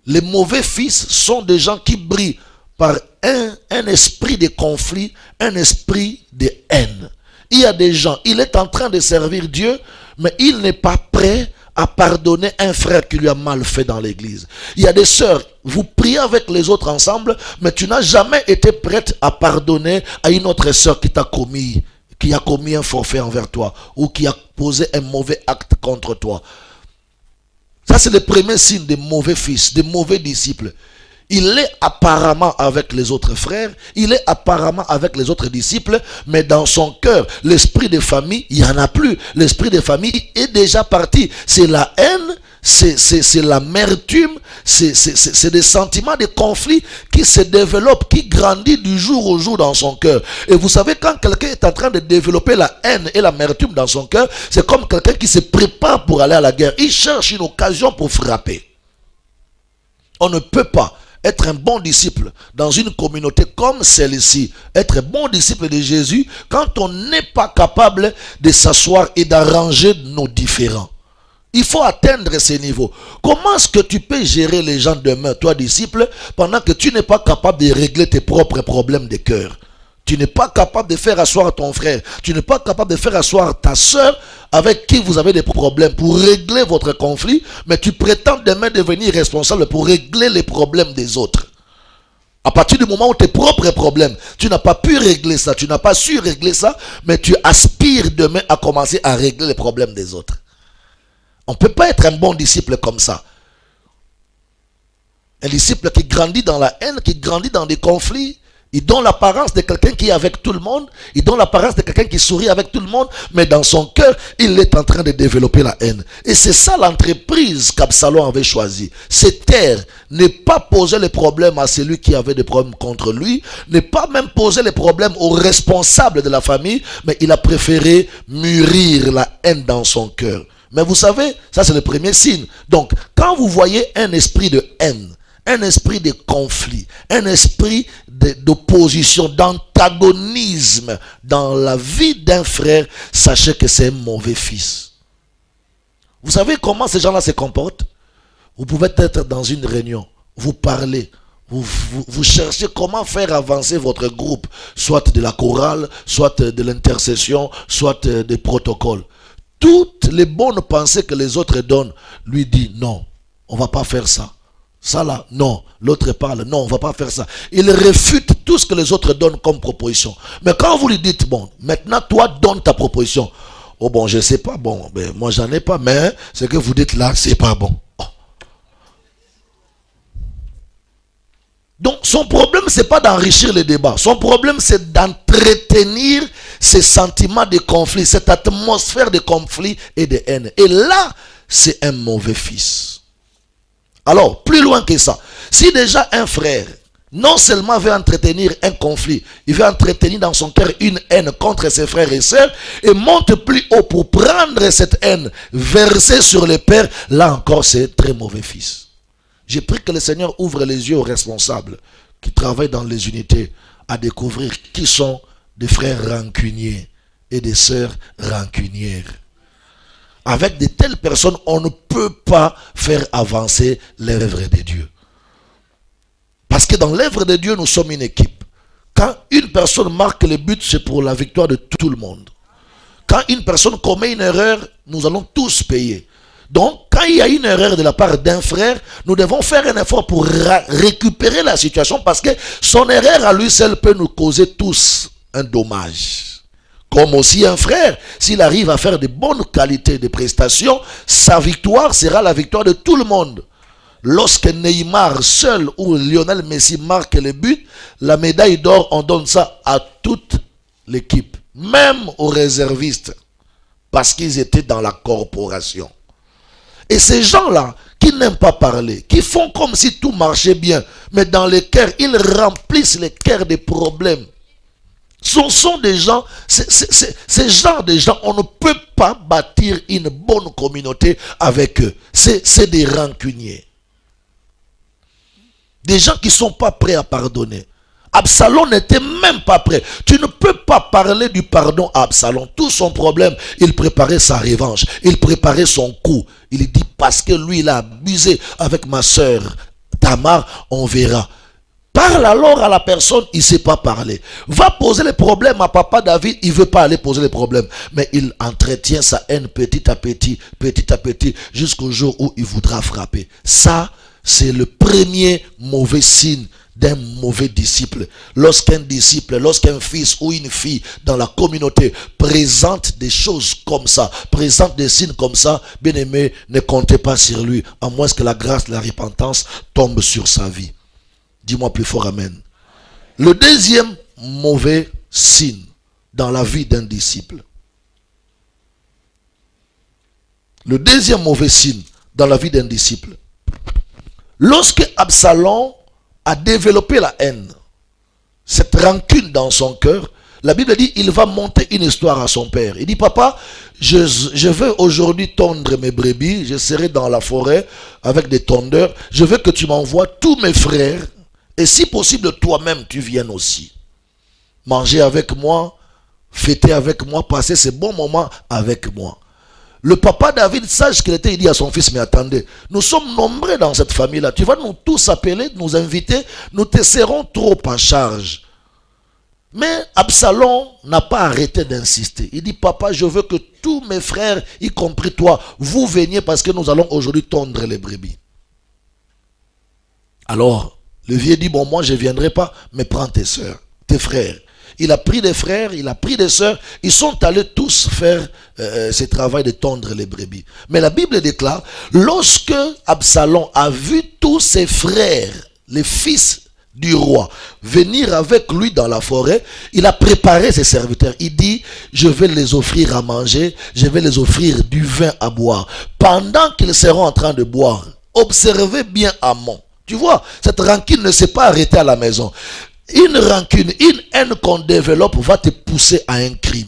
Les mauvais fils sont des gens qui brillent par un esprit de conflit, un esprit de haine. Il y a des gens, il est en train de servir Dieu, mais il n'est pas prêt à pardonner un frère qui lui a mal fait dans l'église. Il y a des sœurs, vous priez avec les autres ensemble, mais tu n'as jamais été prête à pardonner à une autre sœur qui a commis un forfait envers toi, ou qui a posé un mauvais acte contre toi. Ça, c'est le premier signe des mauvais fils, des mauvais disciples. Il est apparemment avec les autres frères, il est apparemment avec les autres disciples, mais dans son cœur, l'esprit de famille, il n'y en a plus. L'esprit de famille est déjà parti. C'est la haine, c'est l'amertume, c'est des sentiments de conflit qui se développent, qui grandissent du jour au jour dans son cœur. Et vous savez, quand quelqu'un est en train de développer la haine et l'amertume dans son cœur, c'est comme quelqu'un qui se prépare pour aller à la guerre. Il cherche une occasion pour frapper. On ne peut pas être un bon disciple dans une communauté comme celle-ci, être un bon disciple de Jésus, quand on n'est pas capable de s'asseoir et d'arranger nos différends. Il faut atteindre ces niveaux. Comment est-ce que tu peux gérer les gens demain, toi disciple, pendant que tu n'es pas capable de régler tes propres problèmes de cœur? Tu n'es pas capable de faire asseoir ton frère, tu n'es pas capable de faire asseoir ta soeur avec qui vous avez des problèmes pour régler votre conflit, mais tu prétends demain devenir responsable pour régler les problèmes des autres. À partir du moment où tes propres problèmes, tu n'as pas pu régler ça, tu n'as pas su régler ça, mais tu aspires demain à commencer à régler les problèmes des autres. On ne peut pas être un bon disciple comme ça. Un disciple qui grandit dans la haine, qui grandit dans des conflits, il donne l'apparence de quelqu'un qui est avec tout le monde, il donne l'apparence de quelqu'un qui sourit avec tout le monde, mais dans son cœur, il est en train de développer la haine. Et c'est ça l'entreprise qu'Absalom avait choisie. C'est taire, ne pas poser les problèmes à celui qui avait des problèmes contre lui, ne pas même poser les problèmes aux responsables de la famille, mais il a préféré mûrir la haine dans son cœur. Mais vous savez, ça c'est le premier signe. Donc, quand vous voyez un esprit de haine, un esprit de conflit, un esprit d'opposition, d'antagonisme dans la vie d'un frère, sachez que c'est un mauvais fils. Vous savez comment ces gens-là se comportent? Vous pouvez être dans une réunion, vous parlez, Vous cherchez comment faire avancer votre groupe, soit de la chorale, soit de l'intercession, soit des protocoles. Toutes les bonnes pensées que les autres donnent, lui dit non, on ne va pas faire ça. Ça là, non. L'autre parle, non, on ne va pas faire ça. Il réfute tout ce que les autres donnent comme proposition. Mais quand vous lui dites, bon, maintenant toi donne ta proposition. Oh bon, je ne sais pas, bon, ben, moi j'en ai pas, mais ce que vous dites là, c'est pas bon. Oh. Donc son problème, ce n'est pas d'enrichir les débats. Son problème, c'est d'entretenir ces sentiments de conflit, cette atmosphère de conflit et de haine. Et là, c'est un mauvais fils. Alors, plus loin que ça, si déjà un frère, non seulement veut entretenir un conflit, il veut entretenir dans son cœur une haine contre ses frères et sœurs, et monte plus haut pour prendre cette haine, verser sur les pères, là encore c'est très mauvais fils. J'ai pris que le Seigneur ouvre les yeux aux responsables qui travaillent dans les unités à découvrir qui sont des frères rancuniers et des sœurs rancunières. Avec de telles personnes, on ne peut pas faire avancer l'œuvre de Dieu. Parce que dans l'œuvre de Dieu, nous sommes une équipe. Quand une personne marque le but, c'est pour la victoire de tout le monde. Quand une personne commet une erreur, nous allons tous payer. Donc, quand il y a une erreur de la part d'un frère, nous devons faire un effort pour récupérer la situation parce que son erreur à lui seul peut nous causer tous un dommage. Comme aussi un frère, s'il arrive à faire de bonnes qualités de prestations, sa victoire sera la victoire de tout le monde. Lorsque Neymar seul ou Lionel Messi marque le but, la médaille d'or, on donne ça à toute l'équipe, même aux réservistes, parce qu'ils étaient dans la corporation. Et ces gens-là, qui n'aiment pas parler, qui font comme si tout marchait bien, mais dans les cœurs, ils remplissent les cœurs des problèmes. Ce sont des gens, ces genres de gens, on ne peut pas bâtir une bonne communauté avec eux. C'est des rancuniers. Des gens qui ne sont pas prêts à pardonner. Absalom n'était même pas prêt. Tu ne peux pas parler du pardon à Absalom. Tout son problème, il préparait sa revanche. Il préparait son coup. Il dit parce que lui, il a abusé avec ma soeur Tamar, on verra. Parle alors à la personne, il ne sait pas parler. Va poser les problèmes à papa David, il ne veut pas aller poser les problèmes. Mais il entretient sa haine petit à petit, jusqu'au jour où il voudra frapper. Ça, c'est le premier mauvais signe d'un mauvais disciple. Lorsqu'un disciple, lorsqu'un fils ou une fille dans la communauté présente des choses comme ça, présente des signes comme ça, bien aimé, ne comptez pas sur lui, à moins que la grâce de la repentance tombe sur sa vie. Dis-moi plus fort amen. Le deuxième mauvais signe dans la vie d'un disciple. Le deuxième mauvais signe dans la vie d'un disciple. Lorsque Absalom a développé la haine, cette rancune dans son cœur, la Bible dit il va monter une histoire à son père. Il dit papa, je veux aujourd'hui tondre mes brebis, je serai dans la forêt avec des tondeurs, je veux que tu m'envoies tous mes frères et si possible toi-même tu viennes aussi. Manger avec moi, fêter avec moi, passer ces bons moments avec moi. Le papa David, sage qu'il était, il dit à son fils, mais attendez, nous sommes nombreux dans cette famille-là. Tu vas nous tous appeler, nous inviter, nous te serons trop en charge. Mais Absalom n'a pas arrêté d'insister. Il dit, papa, je veux que tous mes frères, y compris toi, vous veniez parce que nous allons aujourd'hui tondre les brebis. Alors, le vieux dit, bon, moi je ne viendrai pas, mais prends tes soeurs, tes frères. Il a pris des frères, il a pris des sœurs. Ils sont allés tous faire ce travail de tondre les brebis. Mais la Bible déclare, lorsque Absalom a vu tous ses frères, les fils du roi, venir avec lui dans la forêt, il a préparé ses serviteurs. Il dit, je vais les offrir à manger, je vais les offrir du vin à boire. Pendant qu'ils seront en train de boire, observez bien Amon. Tu vois, cette rancune ne s'est pas arrêtée à la maison. Une rancune, une haine qu'on développe va te pousser à un crime.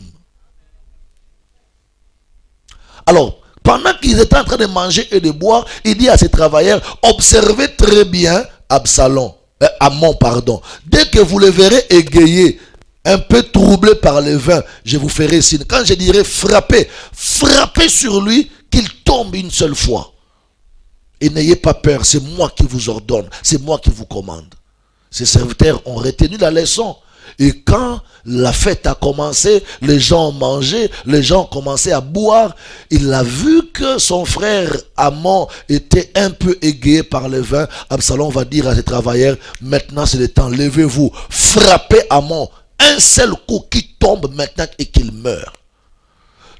Alors, pendant qu'ils étaient en train de manger et de boire, il dit à ses travailleurs, observez très bien Amon, pardon. Dès que vous le verrez égayé, un peu troublé par le vin, je vous ferai signe. Quand je dirai frappez sur lui, qu'il tombe une seule fois. Et n'ayez pas peur, c'est moi qui vous ordonne, c'est moi qui vous commande. Ses serviteurs ont retenu la leçon. Et quand la fête a commencé, les gens ont mangé, les gens ont commencé à boire. Il a vu que son frère Amon était un peu égayé par le vin. Absalom va dire à ses travailleurs, maintenant c'est le temps, levez-vous, frappez Amon. Un seul coup qui tombe maintenant et qu'il meurt.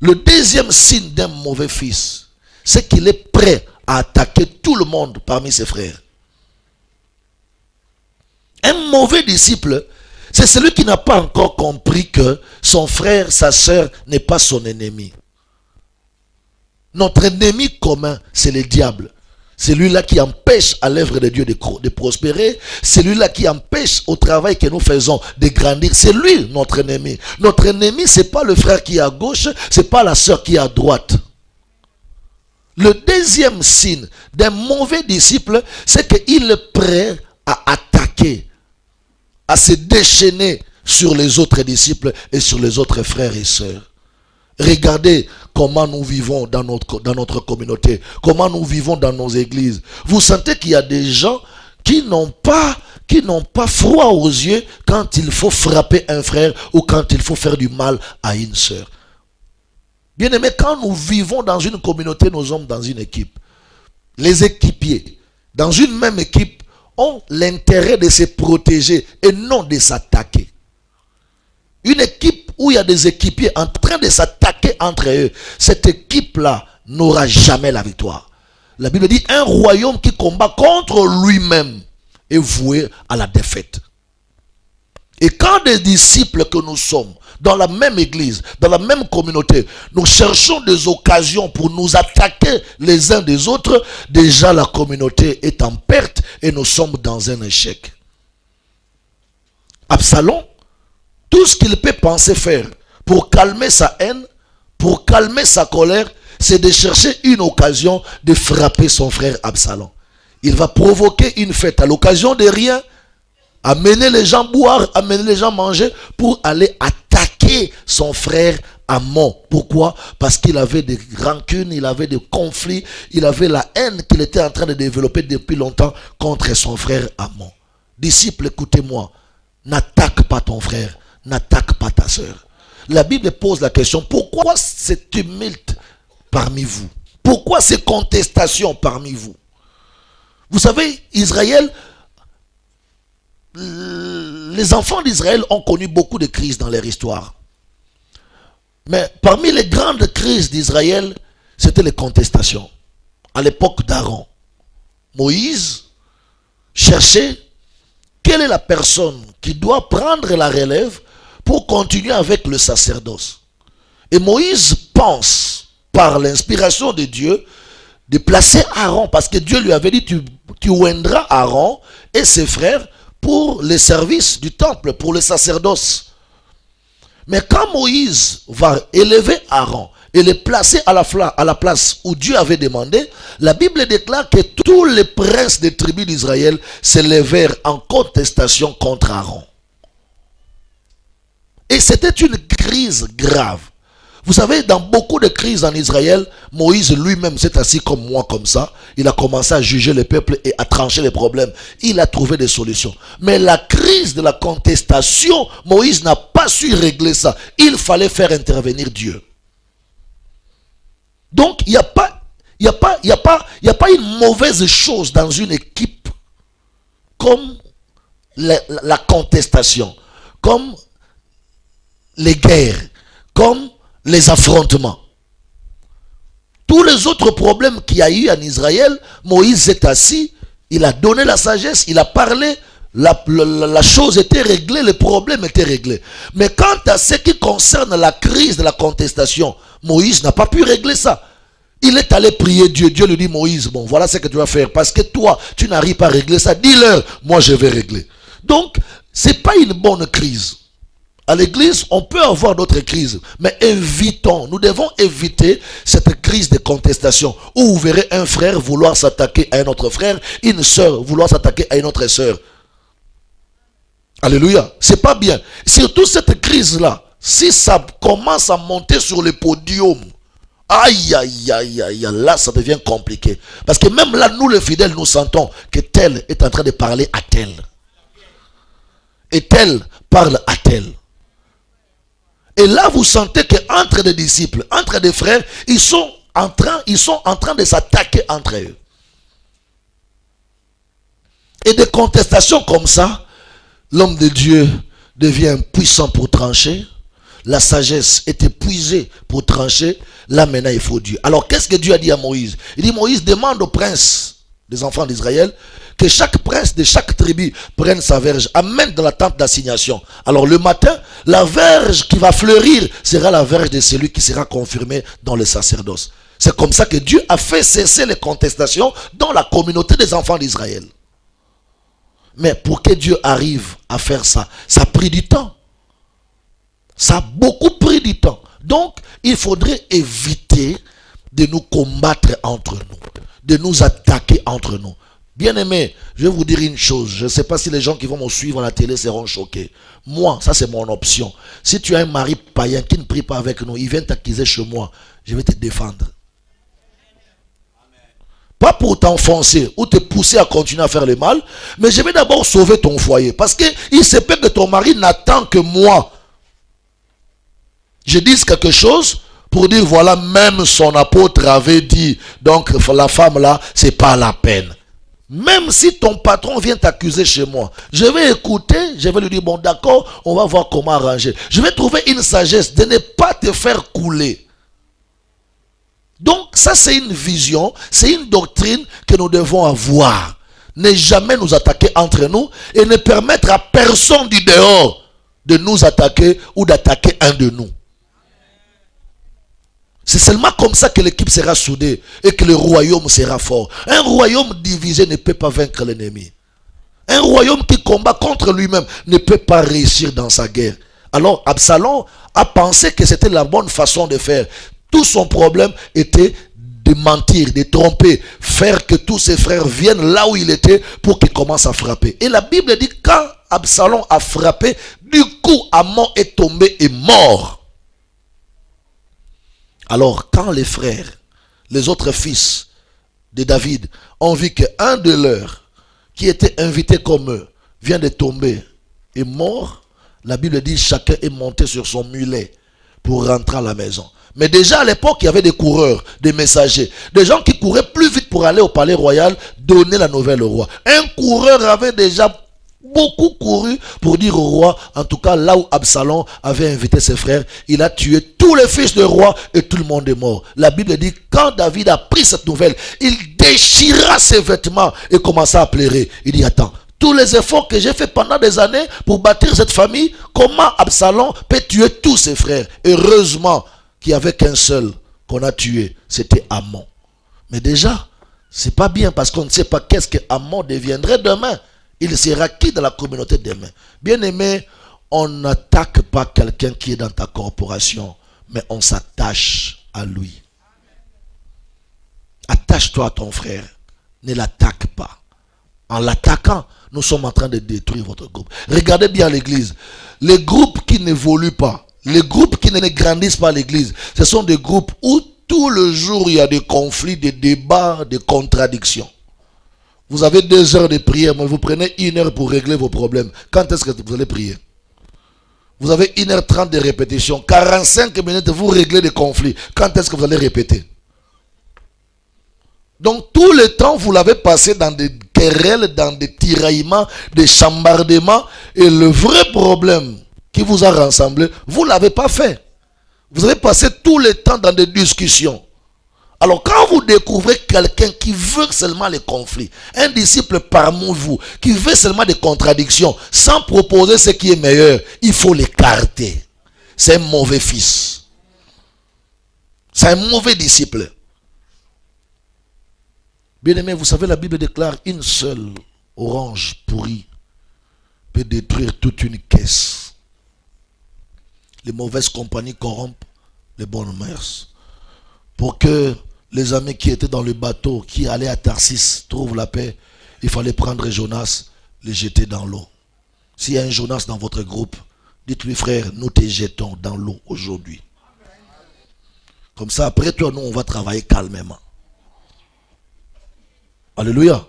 Le deuxième signe d'un mauvais fils, c'est qu'il est prêt à attaquer tout le monde parmi ses frères. Un mauvais disciple, c'est celui qui n'a pas encore compris que son frère, sa sœur n'est pas son ennemi. Notre ennemi commun, c'est le diable. C'est lui-là qui empêche à l'œuvre de Dieu de prospérer. C'est lui-là qui empêche au travail que nous faisons de grandir. C'est lui notre ennemi. Notre ennemi, ce n'est pas le frère qui est à gauche, ce n'est pas la sœur qui est à droite. Le deuxième signe d'un mauvais disciple, c'est qu'il est prêt à attaquer, à se déchaîner sur les autres disciples et sur les autres frères et sœurs. Regardez comment nous vivons dans notre communauté, comment nous vivons dans nos églises. Vous sentez qu'il y a des gens qui n'ont pas froid aux yeux quand il faut frapper un frère ou quand il faut faire du mal à une sœur. Bien aimé, quand nous vivons dans une communauté, nous sommes dans une équipe. Les équipiers, dans une même équipe, ont l'intérêt de se protéger et non de s'attaquer. Une équipe où il y a des équipiers en train de s'attaquer entre eux, cette équipe-là n'aura jamais la victoire. La Bible dit, un royaume qui combat contre lui-même est voué à la défaite. Et quand des disciples que nous sommes, dans la même église, dans la même communauté, nous cherchons des occasions pour nous attaquer les uns des autres, déjà la communauté est en perte et nous sommes dans un échec. Absalom, tout ce qu'il peut penser faire pour calmer sa haine, pour calmer sa colère, c'est de chercher une occasion de frapper son frère Absalom. Il va provoquer une fête à l'occasion de rien, amener les gens boire, amener les gens manger pour aller attaquer son frère Amon. Pourquoi? Parce qu'il avait des rancunes, il avait des conflits, il avait la haine qu'il était en train de développer depuis longtemps contre son frère Amon. Disciple, écoutez-moi, n'attaque pas ton frère, n'attaque pas ta soeur. La Bible pose la question, pourquoi ce tumulte parmi vous? Pourquoi ces contestations parmi vous? Vous savez, Israël, les enfants d'Israël ont connu beaucoup de crises dans leur histoire. Mais parmi les grandes crises d'Israël, c'était les contestations. À l'époque d'Aaron, Moïse cherchait quelle est la personne qui doit prendre la relève pour continuer avec le sacerdoce. Et Moïse pense, par l'inspiration de Dieu, de placer Aaron, parce que Dieu lui avait dit, tu oindras Aaron et ses frères pour le service du temple, pour le sacerdoce. Mais quand Moïse va élever Aaron et le placer à la place où Dieu avait demandé, la Bible déclare que tous les princes des tribus d'Israël s'élevèrent en contestation contre Aaron. Et c'était une crise grave. Vous savez, dans beaucoup de crises en Israël, Moïse lui-même s'est assis comme moi, comme ça. Il a commencé à juger le peuple et à trancher les problèmes. Il a trouvé des solutions. Mais la crise de la contestation, Moïse n'a pas su régler ça. Il fallait faire intervenir Dieu. Donc, il n'y a pas une mauvaise chose dans une équipe comme la contestation, comme les guerres, comme les affrontements. Tous les autres problèmes qu'il y a eu en Israël, Moïse s'est assis, il a donné la sagesse, il a parlé, la chose était réglée, le problème était réglé. Mais quant à ce qui concerne la crise de la contestation, Moïse n'a pas pu régler ça. Il est allé prier Dieu. Dieu lui dit, Moïse, bon, voilà ce que tu vas faire. Parce que toi, tu n'arrives pas à régler ça. Dis-leur, moi je vais régler. Donc, ce n'est pas une bonne crise. À l'église, on peut avoir d'autres crises, mais nous devons éviter cette crise de contestation où vous verrez un frère vouloir s'attaquer à un autre frère, une sœur vouloir s'attaquer à une autre sœur. Alléluia, c'est pas bien. Surtout cette crise-là, si ça commence à monter sur le podium, aïe, aïe, aïe, aïe, là ça devient compliqué. Parce que même là, nous les fidèles, nous sentons que tel est en train de parler à tel. Et tel parle à tel. Et là, vous sentez qu'entre des disciples, entre des frères, ils sont en train de s'attaquer entre eux. Et des contestations comme ça, l'homme de Dieu devient puissant pour trancher. La sagesse est épuisée pour trancher. Là maintenant il faut Dieu. Alors qu'est-ce que Dieu a dit à Moïse? Il dit, Moïse demande au prince des enfants d'Israël que chaque prince de chaque tribu prenne sa verge, amène dans la tente d'assignation. Alors le matin, la verge qui va fleurir sera la verge de celui qui sera confirmé dans le sacerdoce. C'est comme ça que Dieu a fait cesser les contestations dans la communauté des enfants d'Israël. Mais pour que Dieu arrive à faire ça, ça a pris du temps. Ça a beaucoup pris du temps. Donc, il faudrait éviter de nous combattre entre nous, de nous attaquer entre nous. Bien aimé, je vais vous dire une chose. Je ne sais pas si les gens qui vont me suivre à la télé seront choqués. Moi, ça c'est mon option. Si tu as un mari païen qui ne prie pas avec nous, il vient t'accuser chez moi, je vais te défendre. Pas pour t'enfoncer ou te pousser à continuer à faire le mal, mais je vais d'abord sauver ton foyer. Parce qu'il se peut que ton mari n'attend que moi. Je dise quelque chose pour dire, voilà, même son apôtre avait dit, donc la femme là, c'est pas la peine. Même si ton patron vient t'accuser chez moi, je vais écouter, je vais lui dire, bon d'accord, on va voir comment arranger. Je vais trouver une sagesse de ne pas te faire couler. Donc ça c'est une vision, c'est une doctrine que nous devons avoir. Ne jamais nous attaquer entre nous et ne permettre à personne du dehors de nous attaquer ou d'attaquer un de nous. C'est seulement comme ça que l'équipe sera soudée et que le royaume sera fort. Un royaume divisé ne peut pas vaincre l'ennemi. Un royaume qui combat contre lui-même ne peut pas réussir dans sa guerre. Alors Absalom a pensé que c'était la bonne façon de faire. Tout son problème était de mentir, de tromper, faire que tous ses frères viennent là où il était pour qu'il commence à frapper. Et la Bible dit quand Absalom a frappé, du coup Amnon est tombé et mort. Alors quand les frères, les autres fils de David ont vu qu'un de leurs, qui était invité comme eux, vient de tomber et mort, la Bible dit chacun est monté sur son mulet pour rentrer à la maison. Mais déjà à l'époque, il y avait des coureurs, des messagers, des gens qui couraient plus vite pour aller au palais royal, donner la nouvelle au roi. Un coureur avait déjà beaucoup couru pour dire au roi, en tout cas là où Absalom avait invité ses frères, il a tué tous les fils du roi et tout le monde est mort. La Bible dit, quand David a pris cette nouvelle, il déchira ses vêtements et commença à pleurer. Il dit, attends, tous les efforts que j'ai fait pendant des années pour bâtir cette famille, comment Absalom peut tuer tous ses frères? Heureusement qu'il n'y avait qu'un seul qu'on a tué, c'était Amnon. Mais déjà, c'est pas bien parce qu'on ne sait pas qu'est-ce que Amnon deviendrait demain. Il sera qui dans la communauté demain? Bien aimé, on n'attaque pas quelqu'un qui est dans ta corporation, mais on s'attache à lui. Attache-toi à ton frère, ne l'attaque pas. En l'attaquant, nous sommes en train de détruire votre groupe. Regardez bien l'église. Les groupes qui n'évoluent pas, les groupes qui ne grandissent pas à l'église, ce sont des groupes où tout le jour il y a des conflits, des débats, des contradictions. Vous avez 2 heures de prière, mais vous prenez 1 heure pour régler vos problèmes. Quand est-ce que vous allez prier? Vous avez 1h30 de répétition, 45 minutes, vous réglez des conflits. Quand est-ce que vous allez répéter? Donc tout le temps, vous l'avez passé dans des querelles, dans des tiraillements, des chambardements. Et le vrai problème qui vous a rassemblé, vous ne l'avez pas fait. Vous avez passé tout le temps dans des discussions. Alors quand vous découvrez quelqu'un qui veut seulement les conflits, un disciple parmi vous, qui veut seulement des contradictions, sans proposer ce qui est meilleur, il faut l'écarter. C'est un mauvais fils. C'est un mauvais disciple. Bien aimé, vous savez, la Bible déclare une seule orange pourrie peut détruire toute une caisse. Les mauvaises compagnies corrompent les bonnes mœurs. Pour que les amis qui étaient dans le bateau, qui allaient à Tarsis, trouvent la paix, il fallait prendre Jonas, le jeter dans l'eau. S'il y a un Jonas dans votre groupe, dites-lui, frère, nous te jetons dans l'eau aujourd'hui. Comme ça, après toi, nous, on va travailler calmement. Alléluia.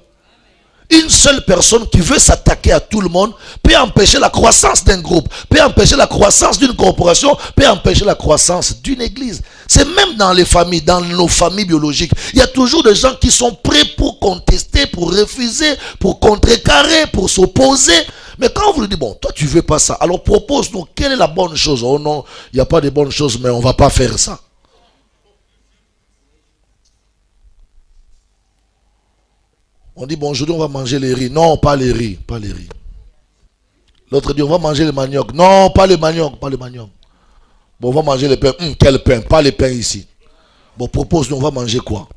Une seule personne qui veut s'attaquer à tout le monde peut empêcher la croissance d'un groupe, peut empêcher la croissance d'une corporation, peut empêcher la croissance d'une église. C'est même dans les familles, dans nos familles biologiques. Il y a toujours des gens qui sont prêts pour contester, pour refuser, pour contrecarrer, pour s'opposer. Mais quand vous lui dites, bon, toi tu veux pas ça, alors propose-nous quelle est la bonne chose. Oh non, il n'y a pas de bonne chose, mais on ne va pas faire ça. On dit, bon, aujourd'hui, on va manger les riz. Non, pas les riz, pas les riz. L'autre dit, on va manger le manioc. Non, pas le manioc, pas le manioc. Bon, on va manger le pain. Quel pain? Pas les pains ici. Bon, propose-nous, on va manger quoi?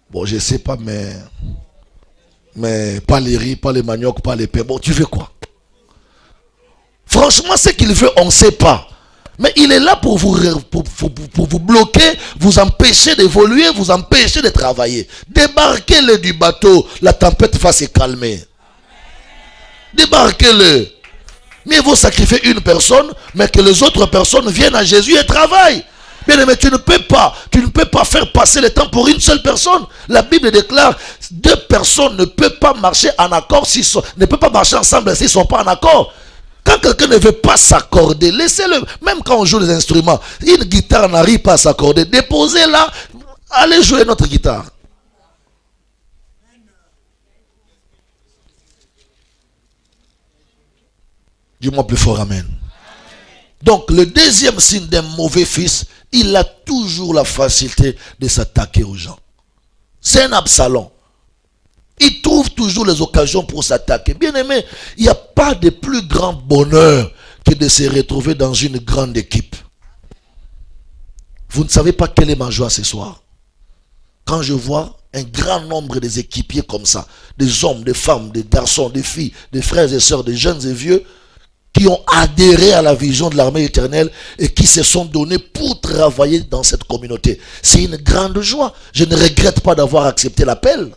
Bon, je ne sais pas, mais pas les riz, pas les manioc, pas les pains. Bon, tu veux quoi? Franchement, ce qu'il veut, on ne sait pas. Mais il est là pour vous bloquer, vous empêcher d'évoluer, vous empêcher de travailler. Débarquez-le du bateau, la tempête va se calmer. Débarquez-le. Mieux vaut sacrifier une personne, mais que les autres personnes viennent à Jésus et travaillent. Bien aimé, tu ne peux pas faire passer le temps pour une seule personne. La Bible déclare, deux personnes ne peuvent pas marcher en accord, ne peuvent pas marcher ensemble s'ils ne sont pas en accord. Quand quelqu'un ne veut pas s'accorder, laissez-le. Même quand on joue les instruments, une guitare n'arrive pas à s'accorder. Déposez-la, allez jouer notre guitare. Dis-moi plus fort, amen. Donc, le deuxième signe d'un mauvais fils, il a toujours la facilité de s'attaquer aux gens. C'est un Absalom. Il trouve toujours les occasions pour s'attaquer. Bien aimé, il n'y a pas de plus grand bonheur que de se retrouver dans une grande équipe. Vous ne savez pas quelle est ma joie ce soir. Quand je vois un grand nombre des équipiers comme ça, des hommes, des femmes, des garçons, des filles, des frères et sœurs, des jeunes et vieux, qui ont adhéré à la vision de l'armée éternelle et qui se sont donnés pour travailler dans cette communauté. C'est une grande joie. Je ne regrette pas d'avoir accepté l'appel.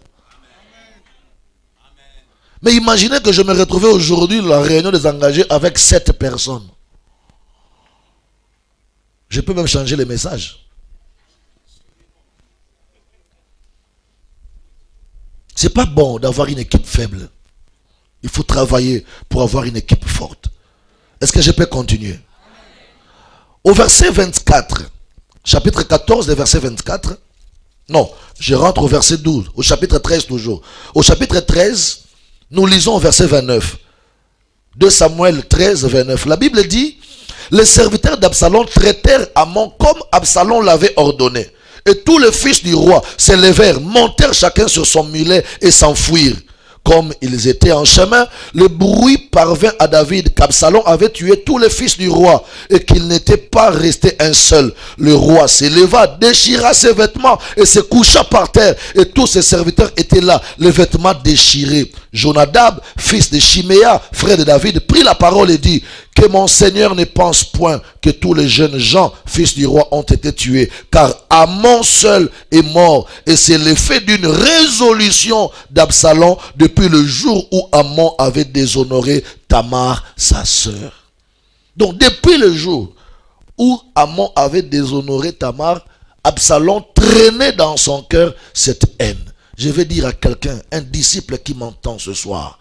Mais imaginez que je me retrouvais aujourd'hui à la réunion des engagés avec 7 personnes. Je peux même changer les messages. C'est pas bon d'avoir une équipe faible. Il faut travailler pour avoir une équipe forte. Est-ce que je peux continuer? Au verset 24, chapitre 14, le verset 24. Non, je rentre au verset 12, au chapitre 13 toujours. Au chapitre 13, nous lisons au verset 29. 2 Samuel 13, 29. La Bible dit, les serviteurs d'Absalom traitèrent Amnon comme Absalom l'avait ordonné. Et tous les fils du roi se levèrent, montèrent chacun sur son mulet et s'enfuirent. Comme ils étaient en chemin, le bruit parvint à David qu'Absalom avait tué tous les fils du roi et qu'il n'était pas resté un seul. Le roi s'éleva, déchira ses vêtements et se coucha par terre. Et tous ses serviteurs étaient là, les vêtements déchirés. Jonadab, fils de Chiméa, frère de David, prit la parole et dit, que mon Seigneur ne pense point que tous les jeunes gens, fils du roi, ont été tués, car Amnon seul est mort. Et c'est l'effet d'une résolution d'Absalom depuis le jour où Amnon avait déshonoré Tamar, sa sœur. Donc depuis le jour où Amnon avait déshonoré Tamar, Absalom traînait dans son cœur cette haine. Je vais dire à quelqu'un, un disciple qui m'entend ce soir,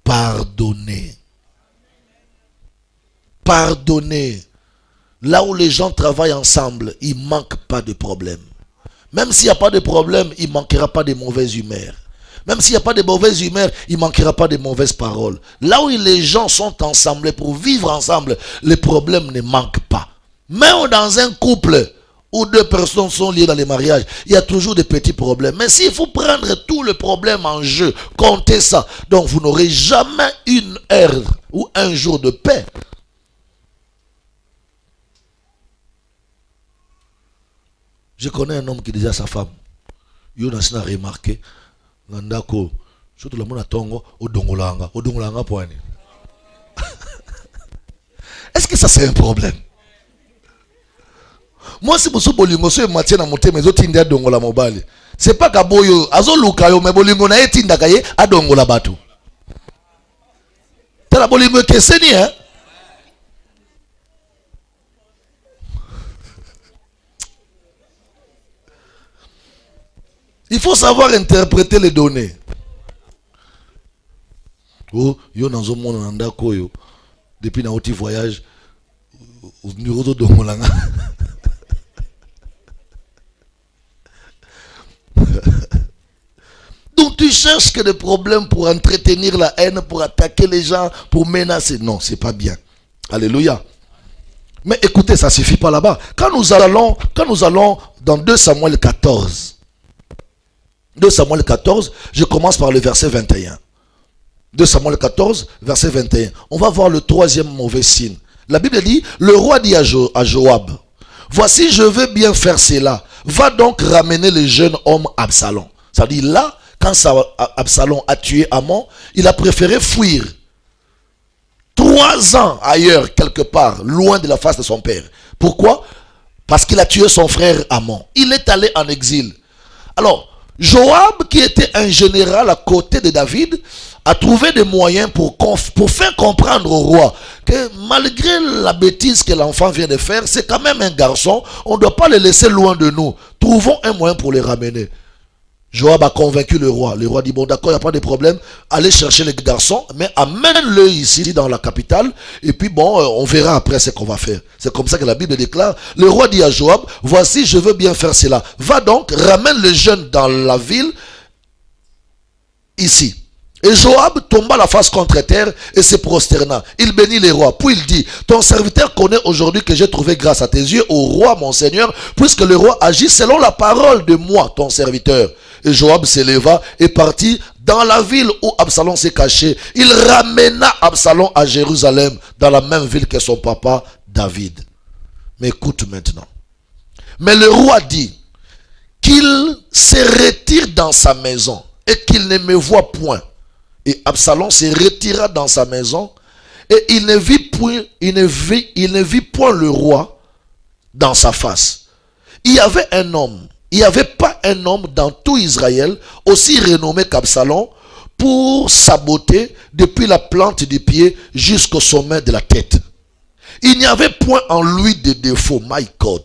pardonnez. Pardonnez. Là où les gens travaillent ensemble, il ne manque pas de problème. Même s'il n'y a pas de problème, il ne manquera pas de mauvaises humeurs. Même s'il n'y a pas de mauvaises humeurs, il ne manquera pas de mauvaises paroles. Là où les gens sont ensemble pour vivre ensemble, les problèmes ne manquent pas. Même dans un couple où 2 personnes sont liées dans les mariages, il y a toujours des petits problèmes. Mais s'il faut prendre tout le problème en jeu, comptez ça, donc vous n'aurez jamais une heure ou un jour de paix. Je connais un homme qui disait à sa femme, yo n'a remarqué, nandako, surtout le monde a tongo, odongolanga poani. Est-ce que ça c'est un problème? Moi si vous bolingo so matin na moté mais otinda dongola mobali. C'est pas kaboyo, azo luka yo mais bolingo na etinda kaye adongola batu. Tala bolingo keseni hein? Il faut savoir interpréter les données. Oh, yo dans un monde en d'accord yo. Depuis un petit voyage, au numéro de Molanga. Donc tu cherches que des problèmes pour entretenir la haine, pour attaquer les gens, pour menacer. Non, c'est pas bien. Alléluia. Mais écoutez, ça suffit pas là-bas. Quand nous allons dans 2 Samuel 14, 2 Samuel 14, je commence par le verset 21. 2 Samuel 14, verset 21. On va voir le troisième mauvais signe. La Bible dit, le roi dit à Joab, voici je veux bien faire cela. Va donc ramener le jeune homme Absalom. Ça dit là, quand Absalom a tué Amon, il a préféré fuir 3 ans ailleurs, quelque part, loin de la face de son père. Pourquoi? Parce qu'il a tué son frère Amon. Il est allé en exil. Alors, Joab, qui était un général à côté de David, a trouvé des moyens pour faire comprendre au roi que malgré la bêtise que l'enfant vient de faire, c'est quand même un garçon, on ne doit pas le laisser loin de nous. Trouvons un moyen pour les ramener. Joab a convaincu le roi. Le roi dit, bon d'accord, il n'y a pas de problème, allez chercher les garçons, mais amène-le ici dans la capitale, et puis bon, on verra après ce qu'on va faire. C'est comme ça que la Bible déclare. Le roi dit à Joab, voici je veux bien faire cela. Va donc, ramène le jeune dans la ville, ici. Et Joab tomba la face contre terre et se prosterna. Il bénit les rois. Puis il dit, ton serviteur connaît aujourd'hui que j'ai trouvé grâce à tes yeux, au roi mon Seigneur, puisque le roi agit selon la parole de moi, ton serviteur. Et Joab s'éleva et partit dans la ville où Absalom s'est caché. Il ramena Absalom à Jérusalem, dans la même ville que son papa David. Mais écoute maintenant. Mais le roi dit qu'il se retire dans sa maison et qu'il ne me voit point. Et Absalom se retira dans sa maison et il ne vit point le roi dans sa face. Il y avait un homme, il n'y avait pas un homme dans tout Israël aussi renommé qu'Absalom pour sa beauté depuis la plante du pied jusqu'au sommet de la tête. Il n'y avait point en lui de défaut, my God.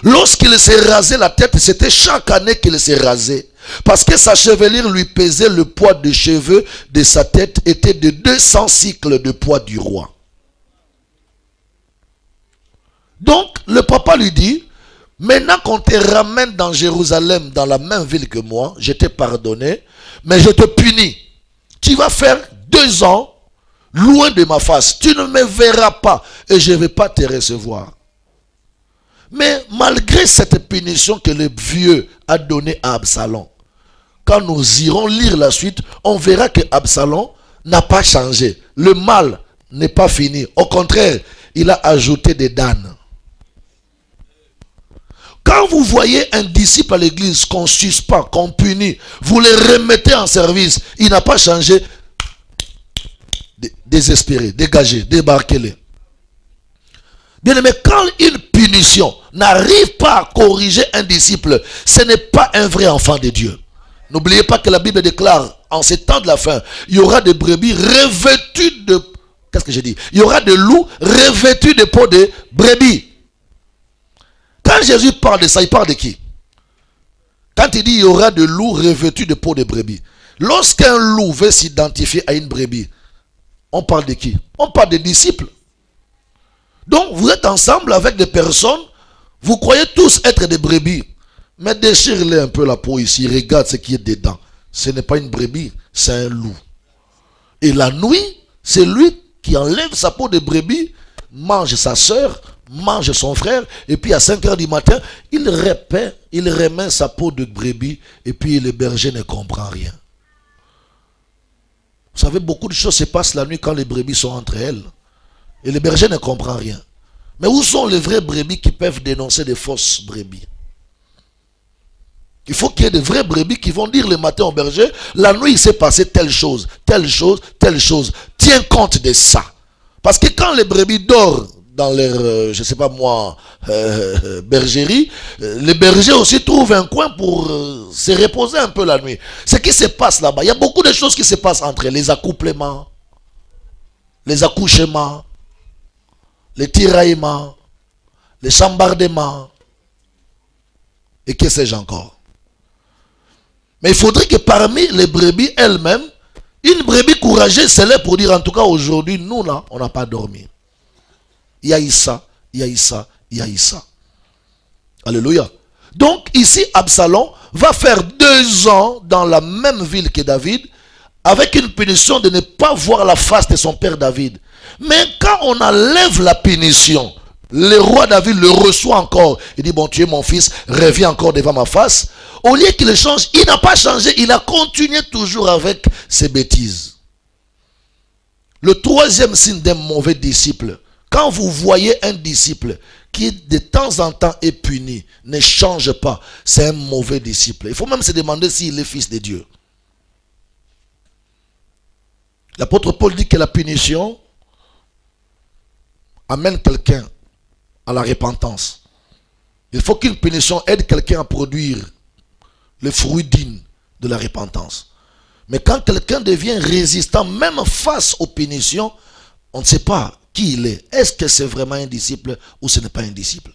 Lorsqu'il s'est rasé la tête, c'était chaque année qu'il s'est rasé. Parce que sa chevelure lui pesait, le poids de cheveux de sa tête était de 200 cycles de poids du roi. Donc, le papa lui dit, maintenant qu'on te ramène dans Jérusalem, dans la même ville que moi, je t'ai pardonné, mais je te punis. Tu vas faire 2 ans loin de ma face. Tu ne me verras pas et je ne vais pas te recevoir. Mais malgré cette punition que le vieux a donnée à Absalom, quand nous irons lire la suite, on verra que Absalom n'a pas changé. Le mal n'est pas fini. Au contraire, il a ajouté des damnes. Quand vous voyez un disciple à l'église qu'on suspend, qu'on punit, vous le remettez en service, il n'a pas changé, désespéré, dégagez, débarquez-les. Bien aimé, quand une punition n'arrive pas à corriger un disciple, ce n'est pas un vrai enfant de Dieu. N'oubliez pas que la Bible déclare, en ces temps de la fin, il y aura des brebis revêtues de... Qu'est-ce que j'ai dit? Il y aura des loups revêtus de peau de brebis. Quand Jésus parle de ça, il parle de qui? Quand il dit il y aura des loups revêtus de peau de brebis. Lorsqu'un loup veut s'identifier à une brebis, on parle de qui? On parle des disciples. Donc vous êtes ensemble avec des personnes, vous croyez tous être des brebis. Mais déchire-les un peu la peau ici, regarde ce qui est dedans. Ce n'est pas une brebis, c'est un loup. Et la nuit, c'est lui qui enlève sa peau de brebis, mange sa soeur, mange son frère, et puis à 5 heures du matin, il remet sa peau de brebis, et puis le berger ne comprend rien. Vous savez, beaucoup de choses se passent la nuit quand les brebis sont entre elles. Et le berger ne comprend rien. Mais où sont les vrais brebis qui peuvent dénoncer des fausses brebis? Il faut qu'il y ait de vrais brebis qui vont dire le matin au berger, la nuit il s'est passé telle chose, telle chose, telle chose. Tiens compte de ça. Parce que quand les brebis dorment dans leur, je ne sais pas moi, bergerie, les bergers aussi trouvent un coin pour se reposer un peu la nuit. Ce qui se passe là-bas, il y a beaucoup de choses qui se passent entre les accouplements, les accouchements, les tiraillements, les chambardements, et que sais-je encore. Mais il faudrait que parmi les brebis elles-mêmes, Une brebis courageuse, c'est là pour dire, en tout cas aujourd'hui, nous là, on n'a pas dormi. Il y a eu ça, il y a eu ça, il y a eu ça. Alléluia. Donc ici, Absalom va faire 2 ans dans la même ville que David, avec une punition de ne pas voir la face de son père David. Mais quand on enlève la punition, le roi David le reçoit encore. Il dit, bon, tu es mon fils, reviens encore devant ma face. Au lieu qu'il change, il n'a pas changé, il a continué toujours avec ses bêtises. Le 3e signe d'un mauvais disciple, quand vous voyez un disciple qui de temps en temps est puni, ne change pas, c'est un mauvais disciple. Il faut même se demander s'il est fils de Dieu. L'apôtre Paul dit que la punition amène quelqu'un à la repentance. Il faut qu'une punition aide quelqu'un à produire le fruit digne de la repentance. Mais quand quelqu'un devient résistant, même face aux punitions, on ne sait pas qui il est. Est-ce que c'est vraiment un disciple ou ce n'est pas un disciple?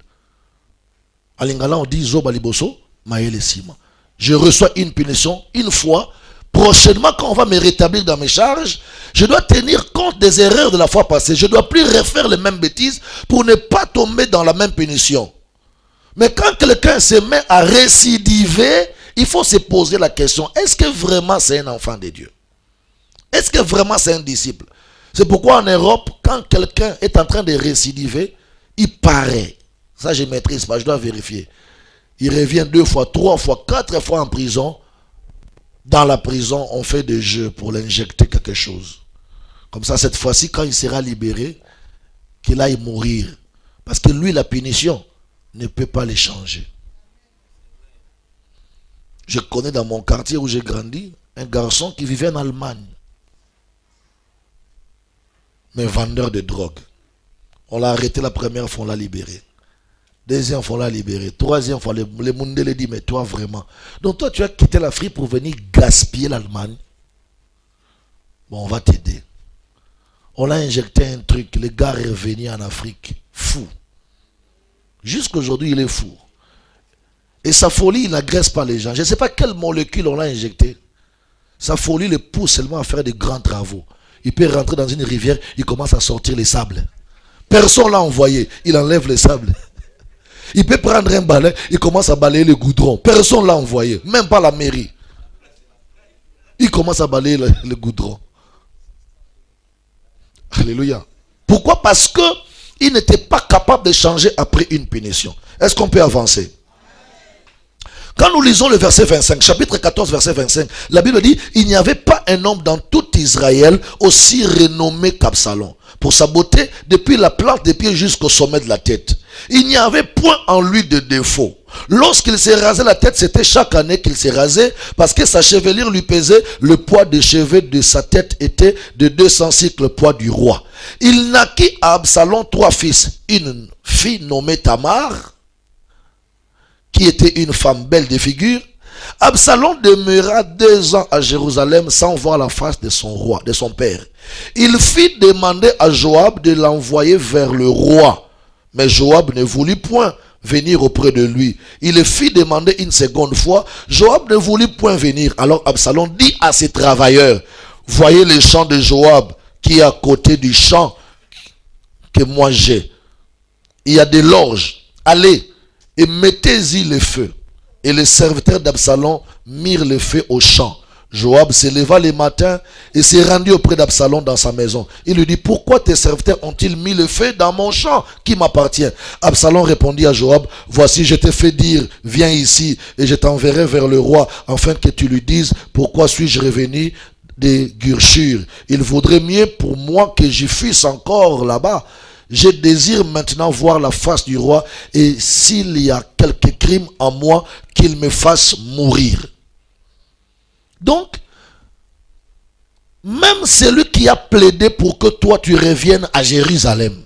À Lingala, on dit Zoba Liboso, Maël Sima. Je reçois une punition une fois. Prochainement, quand on va me rétablir dans mes charges, je dois tenir compte des erreurs de la fois passée. Je ne dois plus refaire les mêmes bêtises pour ne pas tomber dans la même punition. Mais quand quelqu'un se met à récidiver, il faut se poser la question, est-ce que vraiment c'est un enfant de Dieu? Est-ce que vraiment c'est un disciple? C'est pourquoi en Europe, quand quelqu'un est en train de récidiver, il paraît, ça je ne maîtrise pas, je dois vérifier, il revient 2 fois, 3 fois, 4 fois en prison. Dans la prison, on fait des jeux pour l'injecter quelque chose. Comme ça, cette fois-ci, quand il sera libéré, qu'il aille mourir. Parce que lui, la punition ne peut pas les changer. Je connais dans mon quartier où j'ai grandi, un garçon qui vivait en Allemagne. Mais vendeur de drogue. On l'a arrêté la première fois, on l'a libéré. Deuxième fois, on l'a libéré. Troisième fois, le monde lui dit, mais toi vraiment. Donc toi, tu as quitté l'Afrique pour venir gaspiller l'Allemagne. Bon, on va t'aider. On l'a injecté un truc, le gars est revenu en Afrique, fou. Jusqu'aujourd'hui, il est fou. Et sa folie, il n'agresse pas les gens. Je ne sais pas quelle molécule on l'a injecté. Sa folie le pousse seulement à faire de grands travaux. Il peut rentrer dans une rivière, il commence à sortir les sables. Personne ne l'a envoyé, il enlève les sables. Il peut prendre un balai, il commence à balayer le goudron. Personne ne l'a envoyé, même pas la mairie. Il commence à balayer le goudron. Alléluia. Pourquoi? Parce que il n'était pas capable de changer après une punition. Est-ce qu'on peut avancer? Quand nous lisons le verset 25, chapitre 14, verset 25, la Bible dit, il n'y avait pas un homme dans tout Israël aussi renommé qu'Absalom. Pour sa beauté, depuis la plante des pieds jusqu'au sommet de la tête. Il n'y avait point en lui de défaut. Lorsqu'il s'est rasé la tête, c'était chaque année qu'il s'est rasé, parce que sa chevelure lui pesait, le poids des cheveux de sa tête était de 200 cycles le poids du roi. Il naquit à Absalom 3 fils, une fille nommée Tamar, qui était une femme belle de figure. Absalom demeura 2 ans à Jérusalem sans voir la face de son roi, de son père. Il fit demander à Joab de l'envoyer vers le roi. Mais Joab ne voulut point venir auprès de lui. Il le fit demander une seconde fois. Joab ne voulut point venir. Alors Absalom dit à ses travailleurs, voyez le champ de Joab qui est à côté du champ que moi j'ai. Il y a des loges. Allez et mettez-y le feu. Et les serviteurs d'Absalom mirent le feu au champ. Joab se leva le matin et s'est rendu auprès d'Absalom dans sa maison. Il lui dit, pourquoi tes serviteurs ont-ils mis le feu dans mon champ qui m'appartient? Absalom répondit à Joab, voici je t'ai fait dire, viens ici et je t'enverrai vers le roi afin que tu lui dises, pourquoi suis-je revenu des Gurshur? Il vaudrait mieux pour moi que j'y fusse encore là-bas. Je désire maintenant voir la face du roi et s'il y a quelque crime en moi, qu'il me fasse mourir. Donc, même celui qui a plaidé pour que toi tu reviennes à Jérusalem,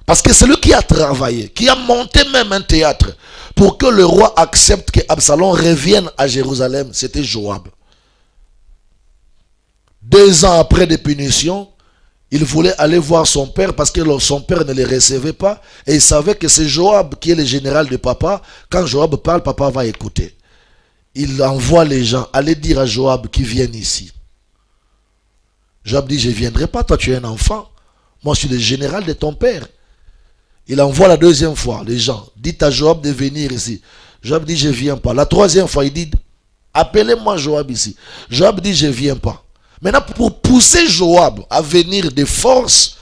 parce que celui qui a travaillé, qui a monté même un théâtre pour que le roi accepte que Absalom revienne à Jérusalem, c'était Joab. 2 ans après des punitions, il voulait aller voir son père parce que son père ne les recevait pas. Et il savait que c'est Joab qui est le général de papa. Quand Joab parle, papa va écouter. Il envoie les gens, allez dire à Joab qu'ils viennent ici. Joab dit, je ne viendrai pas, toi tu es un enfant. Moi je suis le général de ton père. Il envoie la deuxième fois les gens. Dites à Joab de venir ici. Joab dit, je ne viens pas. La troisième fois, il dit, appelez-moi Joab ici. Joab dit, je ne viens pas. Maintenant, pour pousser Joab à venir de force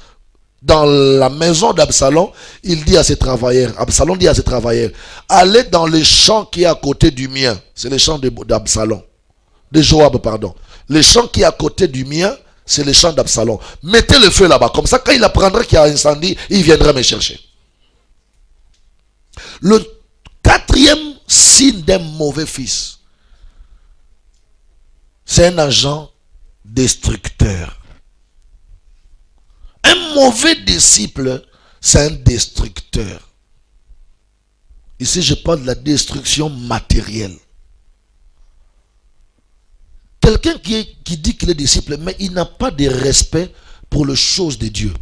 dans la maison d'Absalom, il dit à ses travailleurs, Absalom dit à ses travailleurs, allez dans le champ qui est à côté du mien. C'est le champ d'Absalom. De Joab, pardon. Le champ qui est à côté du mien, c'est le champ d'Absalom. Mettez le feu là-bas. Comme ça, quand il apprendra qu'il y a un incendie, il viendra me chercher. Le quatrième signe d'un mauvais fils, c'est un agent destructeur. Un mauvais disciple, c'est un destructeur. Ici, je parle de la destruction matérielle. Quelqu'un qui dit qu'il est disciple, mais il n'a pas de respect pour les choses de Dieu.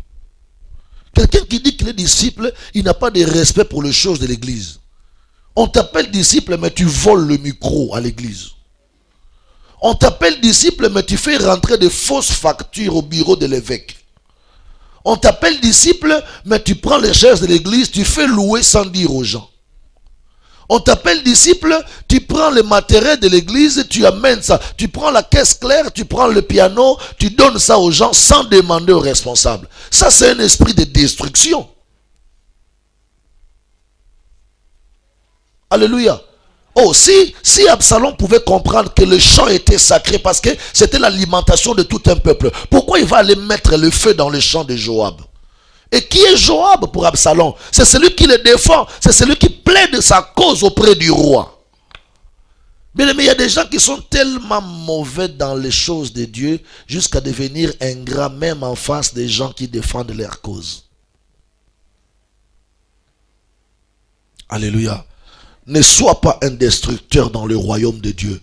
Quelqu'un qui dit qu'il est disciple, il n'a pas de respect pour les choses de l'église. On t'appelle disciple, mais tu voles le micro à l'église. On t'appelle disciple, mais tu fais rentrer des fausses factures au bureau de l'évêque. On t'appelle disciple, mais tu prends les chaises de l'église, tu fais louer sans dire aux gens. On t'appelle disciple, tu prends le matériel de l'église, tu amènes ça. Tu prends la caisse claire, tu prends le piano, tu donnes ça aux gens sans demander aux responsables. Ça, c'est un esprit de destruction. Alléluia. Oh, si Absalom pouvait comprendre que le champ était sacré parce que c'était l'alimentation de tout un peuple, pourquoi il va aller mettre le feu dans le champ de Joab? Et qui est Joab pour Absalom? C'est celui qui le défend, c'est celui qui plaide sa cause auprès du roi. Mais il y a des gens qui sont tellement mauvais dans les choses de Dieu jusqu'à devenir ingrats même en face des gens qui défendent leur cause. Alléluia. Ne sois pas un destructeur dans le royaume de Dieu.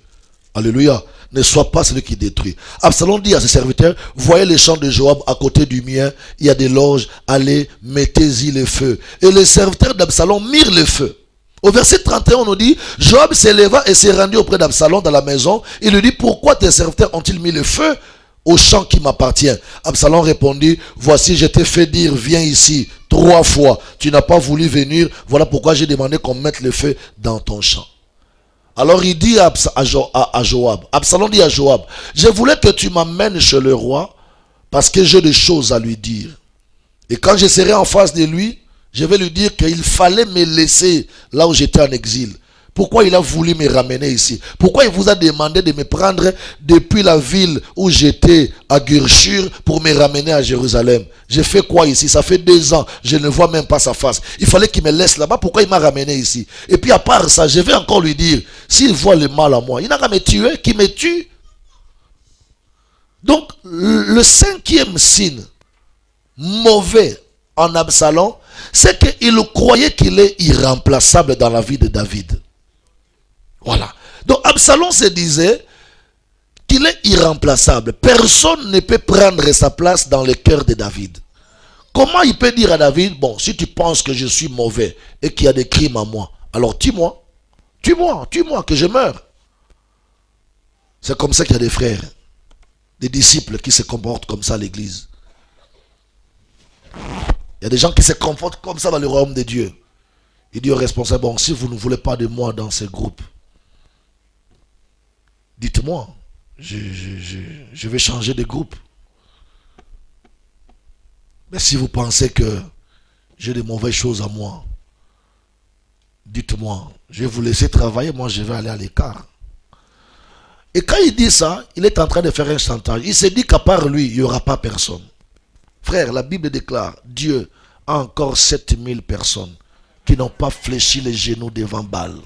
Alléluia. Ne sois pas celui qui détruit. Absalom dit à ses serviteurs, voyez les champs de Joab à côté du mien, il y a des loges, allez, mettez-y le feu. Et les serviteurs d'Absalom mirent le feu. Au verset 31, on nous dit, Joab s'éleva et s'est rendu auprès d'Absalom dans la maison. Il lui dit, pourquoi tes serviteurs ont-ils mis le feu au champ qui m'appartient? Absalom répondit, voici, je t'ai fait dire, viens ici 3 fois. Tu n'as pas voulu venir, voilà pourquoi j'ai demandé qu'on mette le feu dans ton champ. Alors il dit à Joab, Absalom dit à Joab, je voulais que tu m'amènes chez le roi parce que j'ai des choses à lui dire. Et quand je serai en face de lui, je vais lui dire qu'il fallait me laisser là où j'étais en exil. Pourquoi il a voulu me ramener ici? Pourquoi il vous a demandé de me prendre depuis la ville où j'étais à Gurshur pour me ramener à Jérusalem? J'ai fait quoi ici? Ça fait 2 ans, je ne vois même pas sa face. Il fallait qu'il me laisse là-bas, pourquoi il m'a ramené ici? Et puis à part ça, je vais encore lui dire, s'il voit le mal à moi, il n'a qu'à me tuer, qu'il me tue. Donc le 5e signe mauvais en Absalom, c'est qu'il croyait qu'il est irremplaçable dans la vie de David. Voilà. Donc Absalom se disait qu'il est irremplaçable. Personne ne peut prendre sa place dans le cœur de David. Comment il peut dire à David, bon, si tu penses que je suis mauvais et qu'il y a des crimes à moi, alors tue-moi. Tue-moi, que je meure. C'est comme ça qu'il y a des frères, des disciples qui se comportent comme ça à l'église. Il y a des gens qui se comportent comme ça dans le royaume de Dieu. Il dit aux responsables, bon, si vous ne voulez pas de moi dans ce groupe, dites-moi, je vais changer de groupe. Mais si vous pensez que j'ai de mauvaises choses à moi, dites-moi, je vais vous laisser travailler, moi je vais aller à l'écart. Et quand il dit ça, il est en train de faire un chantage. Il se dit qu'à part lui, il n'y aura pas personne. Frère, la Bible déclare, Dieu a encore 7000 personnes qui n'ont pas fléchi les genoux devant Baal.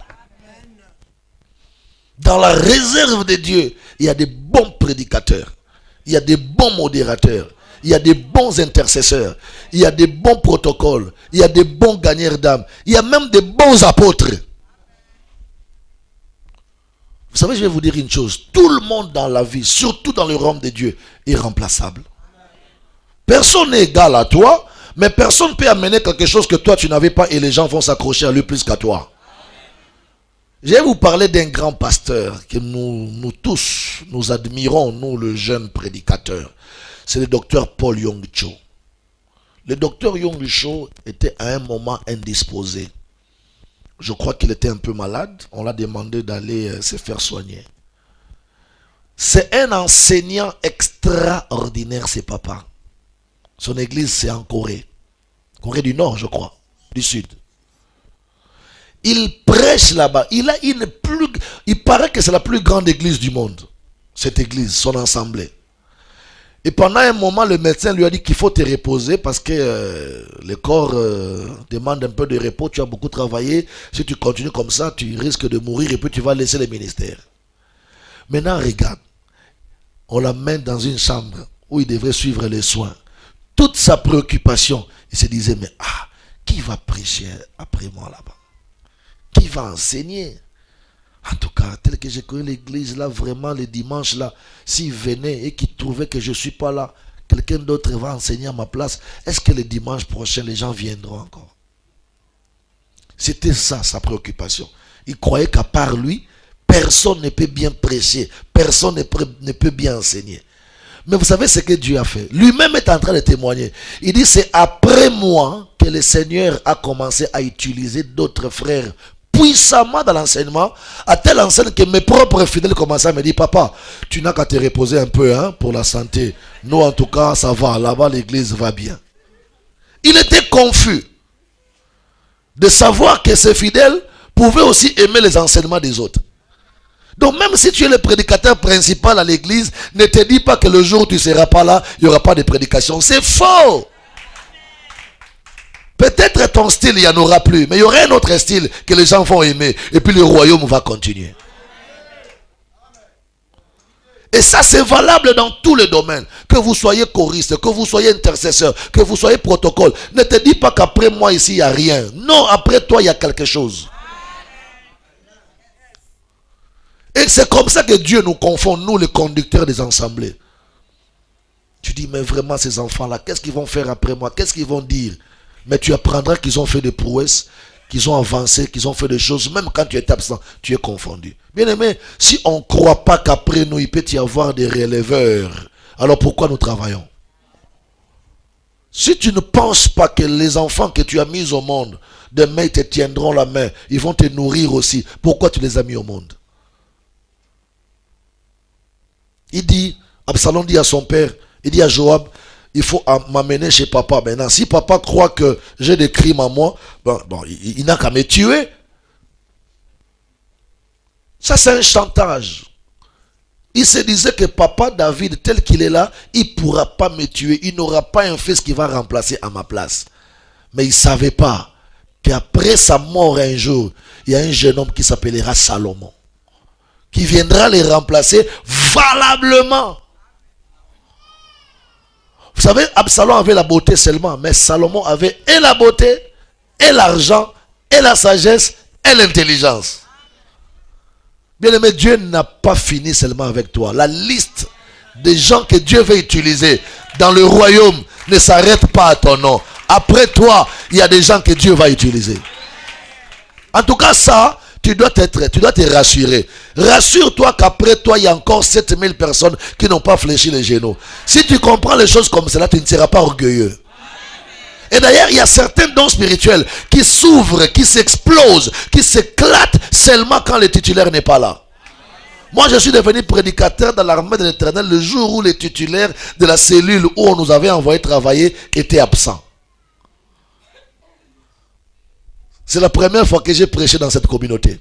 Dans la réserve de Dieu, il y a des bons prédicateurs, il y a des bons modérateurs, il y a des bons intercesseurs, il y a des bons protocoles, il y a des bons gagneurs d'âme, il y a même des bons apôtres. Vous savez, je vais vous dire une chose, tout le monde dans la vie, surtout dans le royaume de Dieu, est remplaçable. Personne n'est égal à toi, mais personne ne peut amener quelque chose que toi tu n'avais pas et les gens vont s'accrocher à lui plus qu'à toi. Je vais vous parler d'un grand pasteur que nous tous, nous admirons, nous le jeune prédicateur. c'est le docteur Paul Yonggi. Le docteur Yonggi était à un moment indisposé. Je crois qu'il était un peu malade. On l'a demandé d'aller se faire soigner. C'est un enseignant extraordinaire, c'est papa. Son église, c'est en Corée. Corée du Nord, je crois. Du Sud. Il prêche là-bas. Il paraît que c'est la plus grande église du monde. Cette église, son assemblée. Et pendant un moment, le médecin lui a dit qu'il faut te reposer parce que le corps demande un peu de repos. Tu as beaucoup travaillé. Si tu continues comme ça, tu risques de mourir et puis tu vas laisser le ministère. Maintenant, regarde. On l'amène dans une chambre où il devrait suivre les soins. Toute sa préoccupation, il se disait, mais qui va prêcher après moi là-bas? Qui va enseigner? En tout cas, tel que j'ai connu l'église là, vraiment les dimanches là, s'il venait et qu'il trouvait que je ne suis pas là, quelqu'un d'autre va enseigner à ma place, est-ce que le dimanche prochain, les gens viendront encore? C'était ça sa préoccupation. Il croyait qu'à part lui, personne ne peut bien prêcher, personne ne peut bien enseigner. Mais vous savez ce que Dieu a fait? Lui-même est en train de témoigner. Il dit, c'est après moi que le Seigneur a commencé à utiliser d'autres frères puissamment dans l'enseignement, à telle enseigne que mes propres fidèles commençaient à me dire, papa, tu n'as qu'à te reposer un peu pour la santé. Nous, en tout cas, ça va. Là-bas, l'église va bien. Il était confus de savoir que ses fidèles pouvaient aussi aimer les enseignements des autres. Donc même si tu es le prédicateur principal à l'église, ne te dis pas que le jour où tu ne seras pas là, il n'y aura pas de prédication. C'est faux. Peut-être ton style, il n'y en aura plus. Mais il y aura un autre style que les gens vont aimer. Et puis le royaume va continuer. Et ça, c'est valable dans tous les domaines. Que vous soyez choriste, que vous soyez intercesseur, que vous soyez protocole. Ne te dis pas qu'après moi ici, il n'y a rien. Non, après toi, il y a quelque chose. Et c'est comme ça que Dieu nous confond, nous les conducteurs des assemblées. Tu dis, mais vraiment ces enfants-là, qu'est-ce qu'ils vont faire après moi? Qu'est-ce qu'ils vont dire? Mais tu apprendras qu'ils ont fait des prouesses, qu'ils ont avancé, qu'ils ont fait des choses. Même quand tu es absent, tu es confondu. Bien aimé, si on ne croit pas qu'après nous, il peut y avoir des relèveurs, alors pourquoi nous travaillons? Si tu ne penses pas que les enfants que tu as mis au monde, demain ils te tiendront la main, ils vont te nourrir aussi, pourquoi tu les as mis au monde? Il dit, Absalom dit à son père, il dit à Joab, il faut m'amener chez papa. Maintenant, si papa croit que j'ai des crimes à moi, il n'a qu'à me tuer. Ça, c'est un chantage. Il se disait que papa David, tel qu'il est là, il ne pourra pas me tuer. Il n'aura pas un fils qui va remplacer à ma place. Mais il ne savait pas qu'après sa mort un jour, il y a un jeune homme qui s'appellera Salomon, qui viendra les remplacer valablement. Vous savez, Absalom avait la beauté seulement, mais Salomon avait et la beauté, et l'argent, et la sagesse, et l'intelligence. Bien aimé, Dieu n'a pas fini seulement avec toi. La liste des gens que Dieu veut utiliser dans le royaume ne s'arrête pas à ton nom. Après toi, il y a des gens que Dieu va utiliser. En tout cas, ça, tu dois te rassurer. Rassure-toi qu'après toi, il y a encore 7000 personnes qui n'ont pas fléchi les genoux. Si tu comprends les choses comme cela, tu ne seras pas orgueilleux. Et d'ailleurs, il y a certains dons spirituels qui s'ouvrent, qui s'explosent, qui s'éclatent seulement quand le titulaire n'est pas là. Moi, je suis devenu prédicateur dans l'armée de l'Éternel le jour où les titulaires de la cellule où on nous avait envoyé travailler étaient absents. C'est la première fois que j'ai prêché dans cette communauté.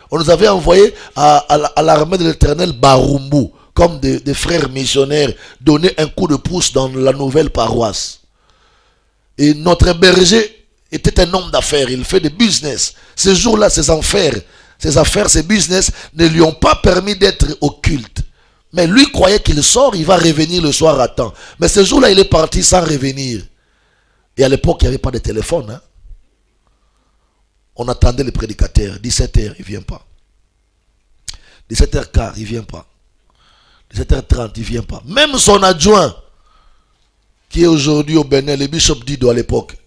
On nous avait envoyé à l'armée de l'Éternel Barumbu, comme des frères missionnaires, donner un coup de pouce dans la nouvelle paroisse. Et notre berger était un homme d'affaires, il fait des business. Ce jour-là, ses affaires, ses business ne lui ont pas permis d'être au culte. Mais lui croyait qu'il sort, il va revenir le soir à temps. Mais ce jour-là, il est parti sans revenir. Et à l'époque, il n'y avait pas de téléphone, hein. On attendait le prédicateur. 17h, il ne vient pas. 17h15, il ne vient pas. 17h30, il ne vient pas. Même son adjoint, qui est aujourd'hui au Bénin, le bishop Dido à l'époque,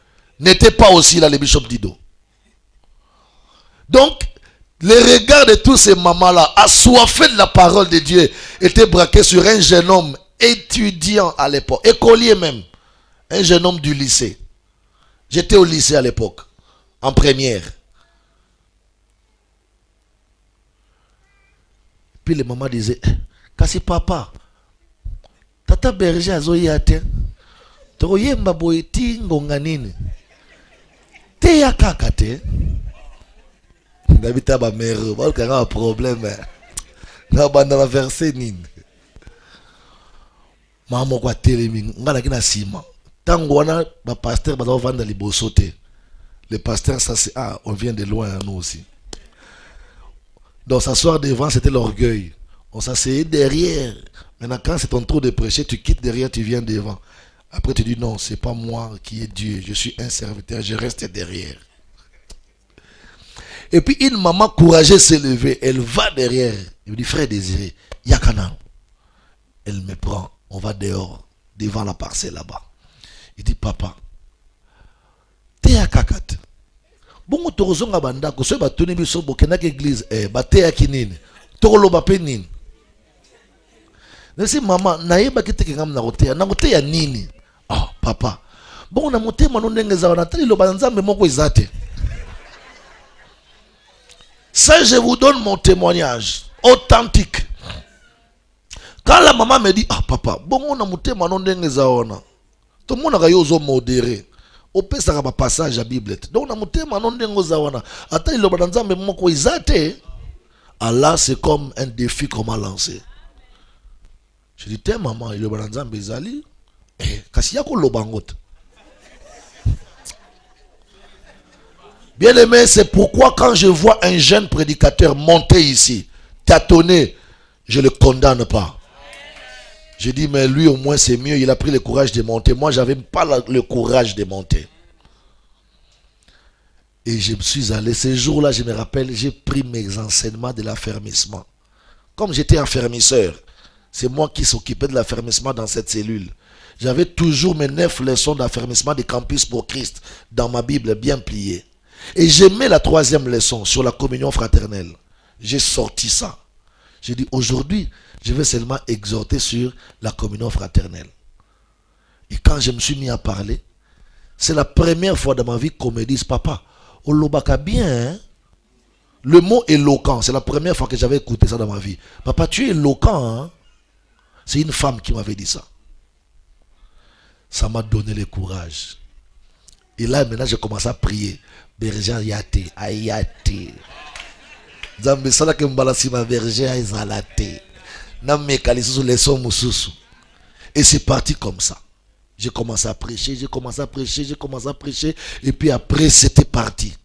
n'était pas aussi là, le bishop Dido. Donc, les regards de tous ces mamans-là, assoiffés de la parole de Dieu, étaient braqués sur un jeune homme étudiant à l'époque, écolier même, un jeune homme du lycée. J'étais au lycée à l'époque, en première. Puis les mamans disaient, kasi papa, tata berger azoyate, toye mbaboiti ngonganini, te ya kakate. D'habiter ma mère, moi quand un problème, na banda verser nini. Maman quoi téléming, on a la sima. Tango wana ba pasteur ba vendre liboso te. Le pasteur ça c'est on vient de loin nous aussi. Donc s'asseoir devant c'était l'orgueil. On s'asseyait derrière. Maintenant quand c'est ton tour de prêcher, tu quittes derrière, tu viens devant. Après tu dis non, c'est pas moi qui est Dieu, je suis un serviteur, je reste derrière. Et puis une maman courageuse s'est levée, elle va derrière. Il me dit frère Désiré, Yakana. Elle me prend, on va dehors, devant la parcelle là-bas. Il dit papa, t'es à kakat. Bon, torozonga banda, ko so ba toni biso bokena ke église, ba te ya kinini. Tokolo ba pe nini. Nasi maman, na yeba kiteke ngam na koteya, na koteya nini? Ah, papa. Bon, na motema no ndenge za wana tali lo banzambe moko izate. Ça, je vous donne mon témoignage authentique. Quand la maman me dit, ah papa, bon on a monté ma non dengue zaona. Tout le monde a yozo modéré. Au pire ça va passage à Bible. Donc on a monté ma non dengue zaona. Attends il obanza mais moko izate. Allah c'est comme un défi qu'on m'a lancé. Je dis t'es maman il obanza bezali. Kasi yako lobangot. Bien aimé, c'est pourquoi quand je vois un jeune prédicateur monter ici, tâtonner, je ne le condamne pas. Je dis, mais lui au moins c'est mieux, il a pris le courage de monter. Moi, je n'avais pas le courage de monter. Et je me suis allé, ce jour-là, je me rappelle, j'ai pris mes enseignements de l'affermissement. Comme j'étais affermisseur, c'est moi qui s'occupais de l'affermissement dans cette cellule. J'avais toujours mes 9 leçons d'affermissement de Campus pour Christ dans ma Bible bien pliée. Et j'aimais la 3e leçon sur la communion fraternelle. J'ai sorti ça. J'ai dit aujourd'hui, je vais seulement exhorter sur la communion fraternelle. Et quand je me suis mis à parler, c'est la première fois dans ma vie qu'on me dise, papa, olobaka bien, hein? Le mot éloquent, c'est la première fois que j'avais écouté ça dans ma vie. Papa, tu es éloquent, hein? C'est une femme qui m'avait dit ça. Ça m'a donné le courage. Et là, maintenant, j'ai commencé à prier. Berger yate, ayate. Zambe sala ke mbalasi ma berger aizalate. Na me kalisu leçon mususu. Et c'est parti comme ça. J'ai commencé à prêcher, j'ai commencé à prêcher, j'ai commencé à prêcher. Et puis après, c'était parti.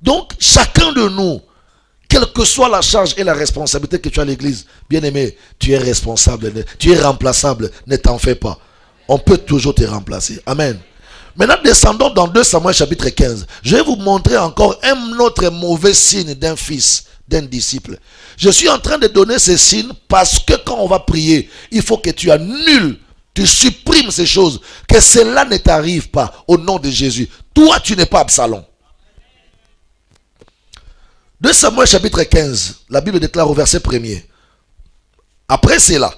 Donc, chacun de nous, quelle que soit la charge et la responsabilité que tu as à l'église, bien aimé, tu es responsable, tu es remplaçable, ne t'en fais pas. On peut toujours te remplacer. Amen. Maintenant, descendons dans 2 Samuel chapitre 15. Je vais vous montrer encore un autre mauvais signe d'un fils, d'un disciple. Je suis en train de donner ces signes parce que quand on va prier, il faut que tu annules, tu supprimes ces choses, que cela ne t'arrive pas au nom de Jésus. Toi, tu n'es pas Absalom. 2 Samuel chapitre 15, la Bible déclare au verset 1er. Après cela,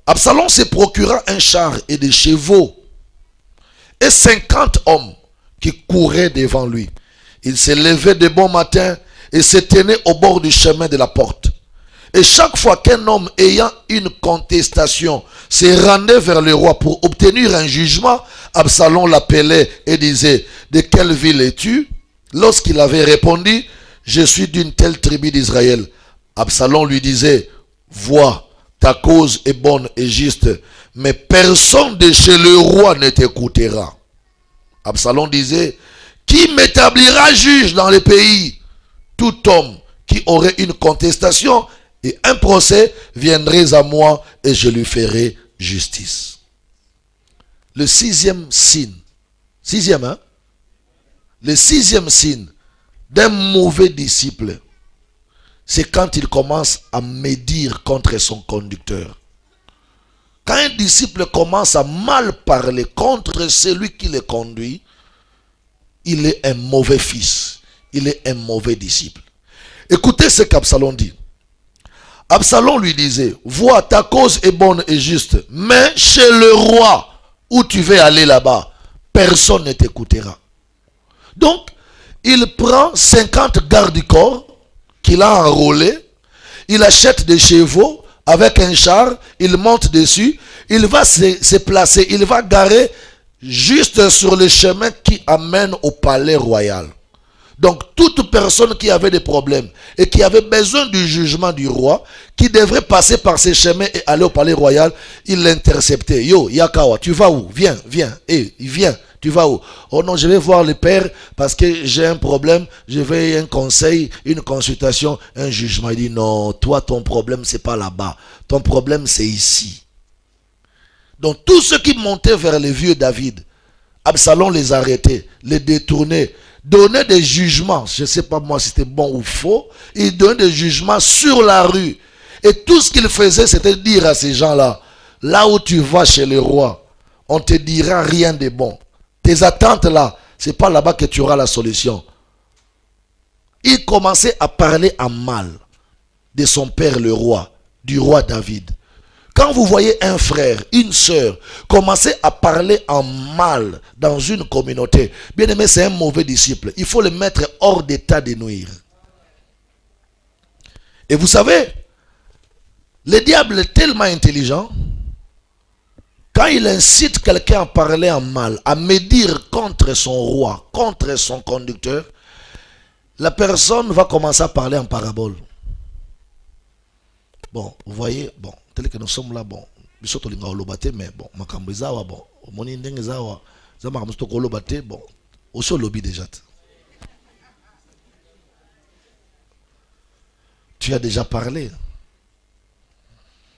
Absalom se procura un char et des chevaux et 50 hommes qui couraient devant lui. Il se levait de bon matin et se tenait au bord du chemin de la porte. Et chaque fois qu'un homme ayant une contestation se rendait vers le roi pour obtenir un jugement, Absalom l'appelait et disait, de quelle ville es-tu? Lorsqu'il avait répondu, je suis d'une telle tribu d'Israël. Absalom lui disait, vois, ta cause est bonne et juste, mais personne de chez le roi ne t'écoutera. Absalom disait, qui m'établira juge dans le pays? Tout homme qui aurait une contestation et un procès viendrait à moi et je lui ferai justice. Le 6e signe, 6e, hein? Le 6e signe d'un mauvais disciple, c'est quand il commence à médire contre son conducteur. Quand un disciple commence à mal parler contre celui qui le conduit, il est un mauvais fils. Il est un mauvais disciple. Écoutez ce qu'Absalom dit. Absalom lui disait, vois, ta cause est bonne et juste, mais chez le roi où tu veux aller là-bas, personne ne t'écoutera. Donc, il prend 50 gardes-du-corps qu'il a enrôlés, il achète des chevaux avec un char, il monte dessus, il va se placer, il va garer juste sur le chemin qui amène au palais royal. Donc, toute personne qui avait des problèmes et qui avait besoin du jugement du roi, qui devrait passer par ces chemins et aller au palais royal, il l'interceptait. Yo, Yakawa, tu vas où? Viens, viens. Viens, tu vas où? Oh non, je vais voir le père parce que j'ai un problème, je veux un conseil, une consultation, un jugement. Il dit non, toi, ton problème, c'est pas là-bas. Ton problème, c'est ici. Donc, tous ceux qui montaient vers le vieux David, Absalom les arrêtait, les détournait, donnait des jugements. Je ne sais pas moi si c'était bon ou faux. Il donnait des jugements sur la rue. Et tout ce qu'il faisait, c'était dire à ces gens-là, là où tu vas chez le roi, on ne te dira rien de bon. Tes attentes là, ce n'est pas là-bas que tu auras la solution. Il commençait à parler en mal de son père le roi, du roi David. Quand vous voyez un frère, une sœur, commencer à parler en mal dans une communauté, bien aimé, c'est un mauvais disciple. Il faut le mettre hors d'état de nuire. Et vous savez, le diable est tellement intelligent, quand il incite quelqu'un à parler en mal, à médire contre son roi, contre son conducteur, la personne va commencer à parler en parabole. Bon, vous voyez, bon, tel que nous sommes là, bon, mais bon, makambizawa, bon, moni ndengezawa, zama kamusto kolobate, bon, aussi au lobby déjà. Tu as déjà parlé.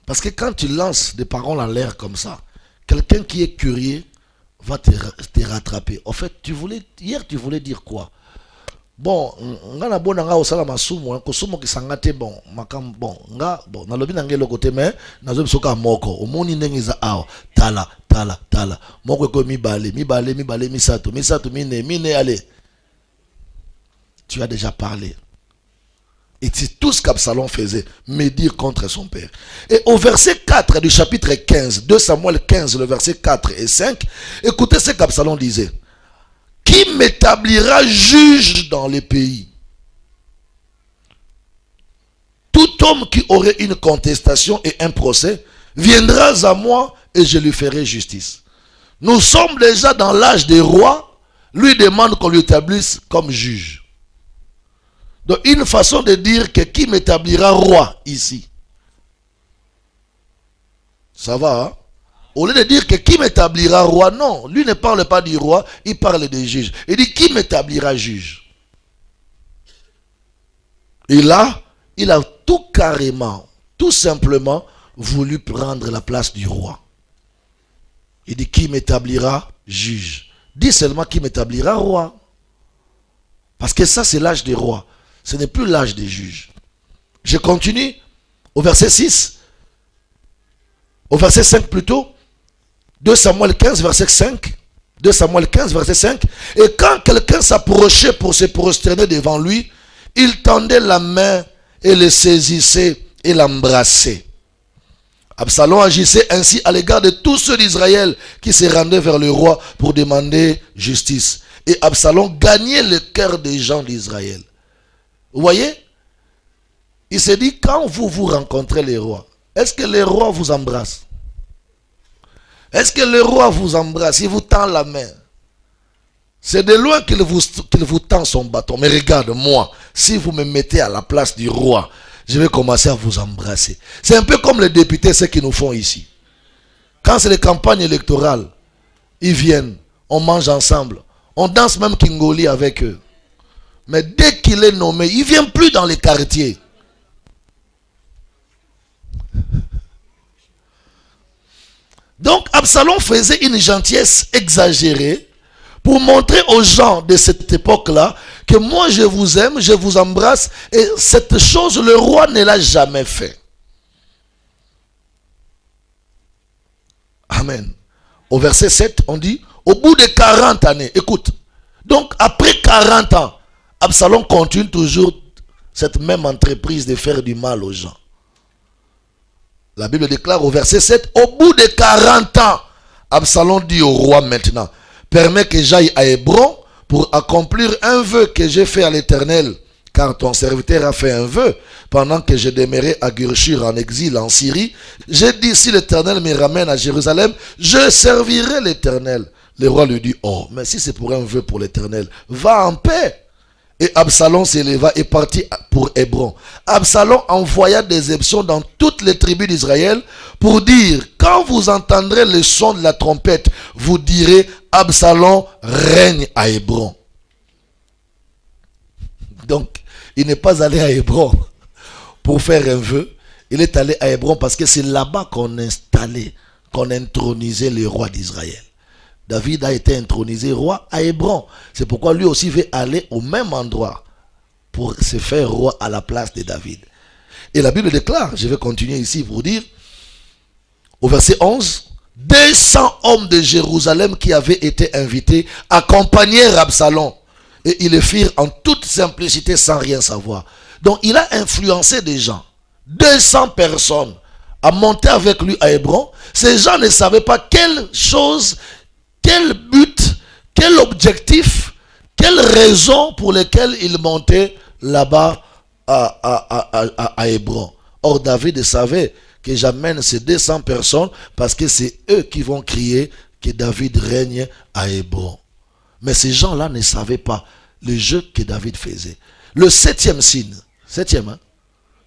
Parce que quand tu lances des paroles en l'air comme ça, quelqu'un qui est curieux va te rattraper. En fait, hier tu voulais dire quoi? Bon, nga na bona nga osala masumu ko sumo ki sangate bon makam bon nga bon na lobi na ngelo côté mais na zo bisoka moko omoni ndenge za awa tala moko ko mibale misato mine allez. Tu as déjà parlé. Et c'est tout ce qu'Absalom faisait, médire contre son père. Et au verset 4 du chapitre 15, 2 Samuel 15, le verset 4 et 5, écoutez ce qu'Absalom disait. Qui m'établira juge dans les pays? Tout homme qui aurait une contestation et un procès viendra à moi et je lui ferai justice. Nous sommes déjà dans l'âge des rois, lui demande qu'on lui établisse comme juge. Donc une façon de dire que qui m'établira roi ici? Ça va, hein? Au lieu de dire que qui m'établira roi, non, lui ne parle pas du roi, il parle des juges. Il dit qui m'établira juge? Et là, il a tout carrément, tout simplement voulu prendre la place du roi. Il dit qui m'établira juge? Dis seulement qui m'établira roi. Parce que ça c'est l'âge des rois. Ce n'est plus l'âge des juges. Je continue au verset 6. Au verset 5 plutôt. 2 Samuel 15, verset 5. 2 Samuel 15, verset 5. Et quand quelqu'un s'approchait pour se prosterner devant lui, il tendait la main et le saisissait et l'embrassait. Absalom agissait ainsi à l'égard de tous ceux d'Israël qui se rendaient vers le roi pour demander justice. Et Absalom gagnait le cœur des gens d'Israël. Vous voyez? Il s'est dit, quand vous rencontrez les rois, est-ce que les rois vous embrassent? Est-ce que le roi vous embrasse? Il vous tend la main. C'est de loin qu'il vous tend son bâton. Mais regarde, moi, si vous me mettez à la place du roi, je vais commencer à vous embrasser. C'est un peu comme les députés, ce qu'ils nous font ici. Quand c'est les campagnes électorales, ils viennent, on mange ensemble, on danse même Kingoli avec eux. Mais dès qu'il est nommé, il ne vient plus dans les quartiers. Donc Absalom faisait une gentillesse exagérée pour montrer aux gens de cette époque-là que moi je vous aime, je vous embrasse, et cette chose le roi ne l'a jamais fait. Amen. Au verset 7, on dit, au bout de 40 années, écoute, donc après 40 ans, Absalom continue toujours cette même entreprise de faire du mal aux gens. La Bible déclare au verset 7, au bout de 40 ans, Absalom dit au roi maintenant, permets que j'aille à Hébron pour accomplir un vœu que j'ai fait à l'Éternel, car ton serviteur a fait un vœu pendant que je demeurais à Gurshur en exil en Syrie. J'ai dit, si l'Éternel me ramène à Jérusalem, je servirai l'Éternel. Le roi lui dit, oh, mais si c'est pour un vœu pour l'Éternel, va en paix. Et Absalom s'éleva et partit pour Hébron. Absalom envoya des espions dans toutes les tribus d'Israël pour dire, quand vous entendrez le son de la trompette, vous direz, Absalom règne à Hébron. Donc, il n'est pas allé à Hébron pour faire un vœu. Il est allé à Hébron parce que c'est là-bas qu'on installait, qu'on intronisait le roi d'Israël. David a été intronisé roi à Hébron. C'est pourquoi lui aussi veut aller au même endroit pour se faire roi à la place de David. Et la Bible déclare, je vais continuer ici pour dire, au verset 11, 200 hommes de Jérusalem qui avaient été invités accompagnèrent Absalom. Et ils le firent en toute simplicité sans rien savoir. Donc il a influencé des gens. 200 personnes à monter avec lui à Hébron. Ces gens ne savaient pas quelle chose, quel but, quel objectif, quelle raison pour lesquelles ils montaient là-bas à Hébron. Or David savait que j'amène ces 200 personnes parce que c'est eux qui vont crier que David règne à Hébron. Mais ces gens-là ne savaient pas le jeu que David faisait. Le septième signe,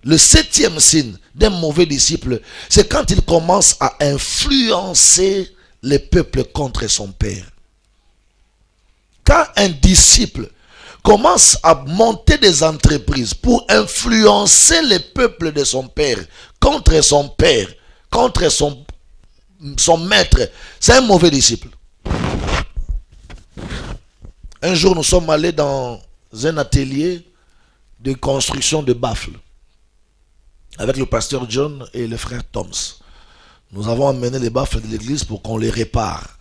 le septième signe d'un mauvais disciple, c'est quand il commence à influencer les peuples contre son père. Quand un disciple commence à monter des entreprises pour influencer les peuples de son père, contre son maître, c'est un mauvais disciple. Un jour, nous sommes allés dans un atelier de construction de baffles avec le pasteur John et le frère Toms. Nous avons amené les baffles de l'église pour qu'on les répare.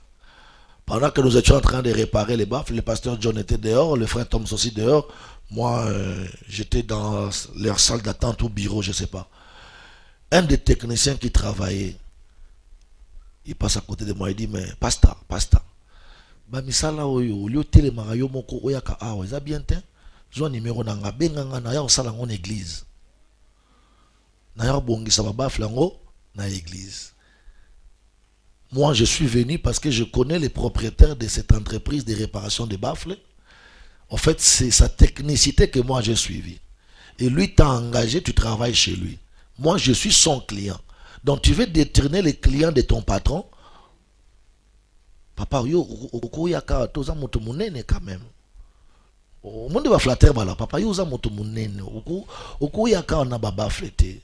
Pendant que nous étions en train de réparer les baffles, le pasteur John était dehors, le frère Toms aussi dehors. Moi, j'étais dans leur salle d'attente ou bureau, je ne sais pas. Un des techniciens qui travaillait, il passe à côté de moi, il dit, mais pasta. Ba misala oyo lio telemaka yo moko oyaka awa eza bien te zo numéro nanga benganga na ya osala ngo na église na ya bongisa ba bafle ngo na église. Moi je suis venu parce que je connais les propriétaires de cette entreprise de réparation de baffles. En fait, c'est sa technicité que moi j'ai suivi. Et lui t'a engagé, tu travailles chez lui. Moi je suis son client. Donc tu veux détourner les clients de ton patron. Papa, yo, okoyaka toza moto munene quand même. O monde va flatter bala. Papa, yo za moto munene. Okoyaka na baba flete.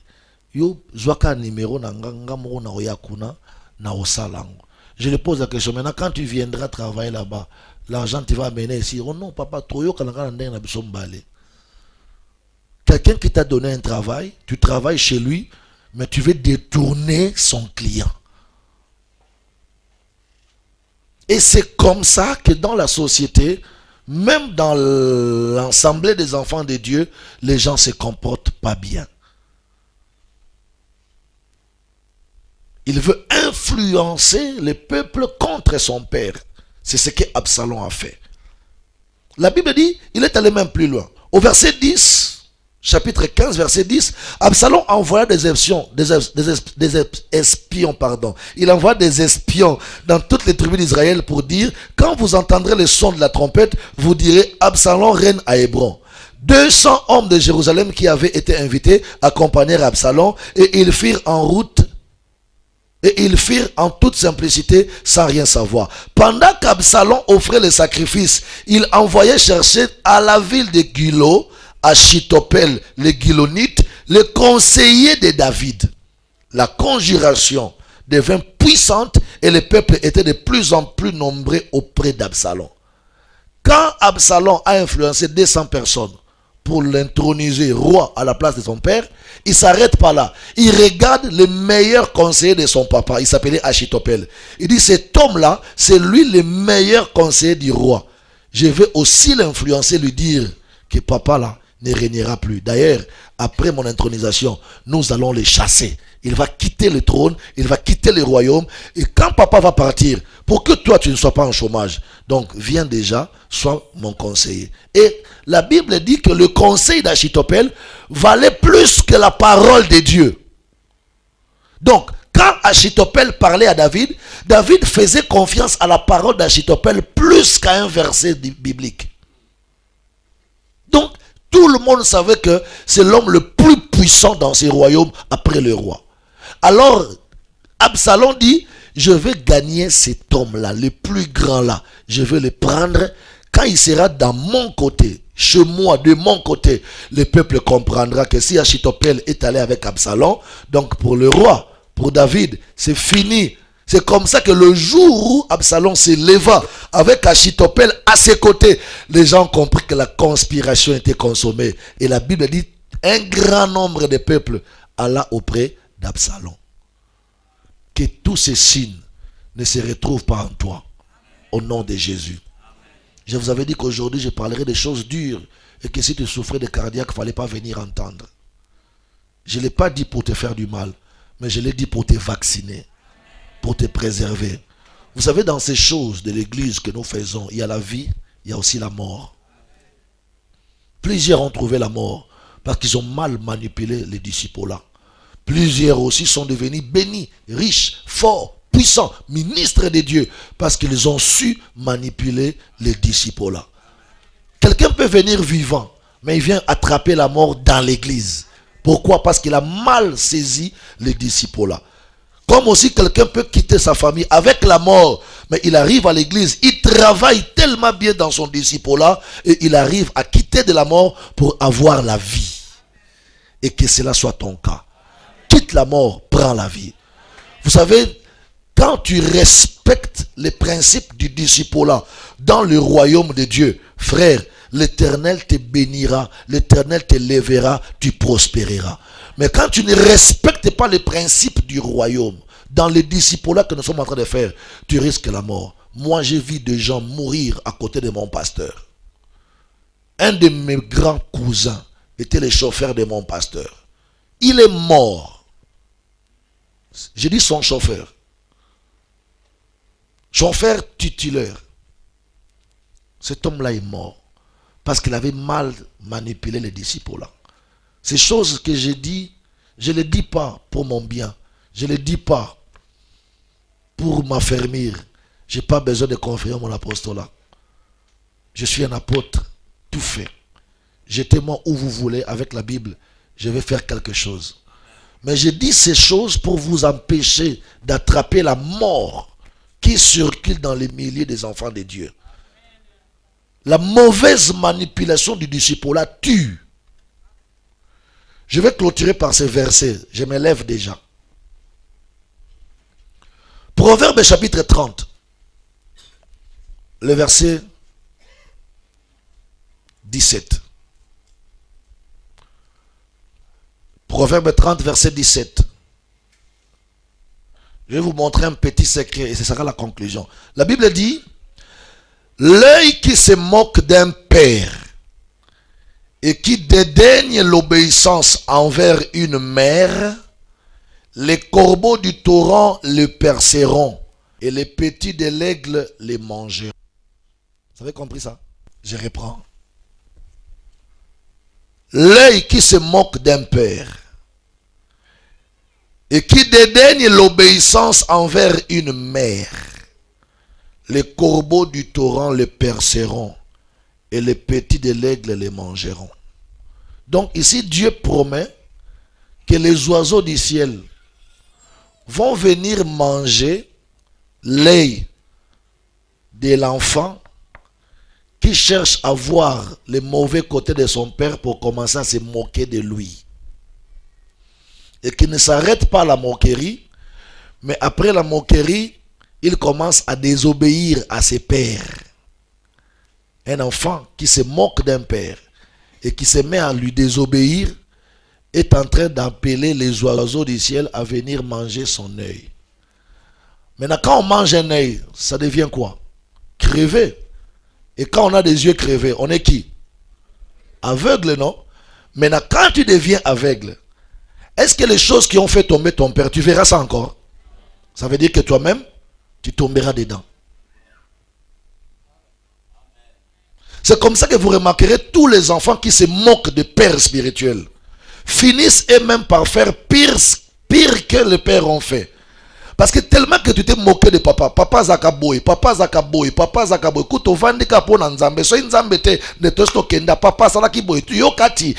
Yo zwaka numéro na nganga mo na oyakuna na osalango. Je lui pose la question maintenant, quand tu viendras travailler là-bas, l'argent tu vas amener ici. Oh non, papa, troyo kananga ndenge na biso mbale. Quelqu'un qui t'a donné un travail, tu travailles chez lui, mais tu veux détourner son client. Et c'est comme ça que dans la société, même dans l'assemblée des enfants de Dieu, les gens se comportent pas bien. Il veut influencer le peuple contre son père. C'est ce que Absalom a fait. La Bible dit, il est allé même plus loin. Au verset 10, chapitre 15, verset 10, Absalom envoya des espions. Il envoie des espions dans toutes les tribus d'Israël pour dire, quand vous entendrez le son de la trompette, vous direz, Absalom règne à Hébron. 200 hommes de Jérusalem qui avaient été invités accompagnèrent Absalom et ils firent en route. Et ils firent en toute simplicité sans rien savoir. Pendant qu'Absalom offrait les sacrifices, il envoyait chercher à la ville de Gilo, Achitopel, le Gilonite, le conseiller de David. La conjuration devint puissante et le peuple était de plus en plus nombreux auprès d'Absalom. Quand Absalom a influencé 200 personnes pour l'introniser roi à la place de son père, il ne s'arrête pas là. Il regarde le meilleur conseiller de son papa. Il s'appelait Achitopel. Il dit, cet homme-là, c'est lui le meilleur conseiller du roi. Je vais aussi l'influencer, lui dire que papa là ne régnera plus. D'ailleurs, après mon intronisation, nous allons les chasser il va quitter le trône, il va quitter le royaume. Et quand papa va partir, pour que toi tu ne sois pas en chômage, donc viens déjà, sois mon conseiller. Et la Bible dit que le conseil d'Achitophel valait plus que la parole de Dieu. Donc, quand Achitophel parlait à David, David faisait confiance à la parole d'Achitophel plus qu'à un verset biblique. Donc, tout le monde savait que c'est l'homme le plus puissant dans ce royaume après le roi. Alors, Absalom dit, je vais gagner cet homme-là, le plus grand-là. Je vais le prendre. Quand il sera dans mon côté, chez moi, de mon côté, le peuple comprendra que si Achitophel est allé avec Absalom, donc pour le roi, pour David, c'est fini. C'est comme ça que le jour où Absalom se leva avec Achitophel à ses côtés, les gens ont compris que la conspiration était consommée. Et la Bible dit, un grand nombre de peuples alla auprès d'Absalom. Que tous ces signes ne se retrouvent pas en toi. Au nom de Jésus. Je vous avais dit qu'aujourd'hui, je parlerai des choses dures. Et que si tu souffrais de cardiaque, il ne fallait pas venir entendre. Je ne l'ai pas dit pour te faire du mal. Mais je l'ai dit pour te vacciner. Pour te préserver. Vous savez, dans ces choses de l'église que nous faisons, il y a la vie, il y a aussi la mort. Plusieurs ont trouvé la mort parce qu'ils ont mal manipulé les disciples-là. Plusieurs aussi sont devenus bénis, riches, forts, puissants, ministres de Dieu parce qu'ils ont su manipuler les disciples-là. Quelqu'un peut venir vivant, mais il vient attraper la mort dans l'église. Pourquoi? Parce qu'il a mal saisi les disciples-là. Comme aussi quelqu'un peut quitter sa famille avec la mort, mais il arrive à l'église, il travaille tellement bien dans son disciple-là, et il arrive à quitter de la mort pour avoir la vie. Et que cela soit ton cas. Quitte la mort, prends la vie. Vous savez, quand tu respectes les principes du disciple-là dans le royaume de Dieu, frère, l'Éternel te bénira, l'Éternel te lèvera, tu prospéreras. Mais quand tu ne respectes pas les principes du royaume, dans les disciples-là que nous sommes en train de faire, tu risques la mort. Moi, j'ai vu des gens mourir à côté de mon pasteur. Un de mes grands cousins était le chauffeur de mon pasteur. Il est mort. J'ai dit son chauffeur. Chauffeur titulaire. Cet homme-là est mort. Parce qu'il avait mal manipulé les disciples-là. Ces choses que j'ai dit, je ne les dis pas pour mon bien. Je ne les dis pas pour m'affermir. Je n'ai pas besoin de conférer mon apostolat. Je suis un apôtre, tout fait. Jetez-moi où vous voulez avec la Bible. Je vais faire quelque chose. Mais je dis ces choses pour vous empêcher d'attraper la mort qui circule dans les milieux des enfants de Dieu. La mauvaise manipulation du disciple-là tue. Je vais clôturer par ces versets. Je me lève déjà. Proverbe chapitre 30. Le verset 17. Proverbe 30, verset 17. Je vais vous montrer un petit secret et ce sera la conclusion. La Bible dit, l'œil qui se moque d'un père et qui dédaigne l'obéissance envers une mère, les corbeaux du torrent le perceront et les petits de l'aigle les mangeront. Vous avez compris ça? Je reprends. L'œil qui se moque d'un père et qui dédaigne l'obéissance envers une mère, les corbeaux du torrent le perceront et les petits de l'aigle les mangeront. Donc ici Dieu promet que les oiseaux du ciel vont venir manger l'œil de l'enfant qui cherche à voir le mauvais côté de son père pour commencer à se moquer de lui. Et qui ne s'arrête pas à la moquerie, mais après la moquerie, il commence à désobéir à ses pères. Un enfant qui se moque d'un père et qui se met à lui désobéir est en train d'appeler les oiseaux du ciel à venir manger son œil. Maintenant, quand on mange un œil, ça devient quoi? Crevé. Et quand on a des yeux crevés, on est qui? Aveugle, non? Maintenant, quand tu deviens aveugle, Est-ce que les choses qui ont fait tomber ton père, tu verras ça encore? Ça veut dire que toi-même, tu tomberas dedans. C'est comme ça que vous remarquerez tous les enfants qui se moquent de pères spirituels finissent eux-mêmes par faire pire que les pères ont fait. Parce que tellement que tu t'es moqué de papa, papa zakaboy, papa zakaboy, papa zakaboy, kuto vandi kapo na nzambe, so nzambe te ne tosto kenda, papa salaki boy, tu yokati,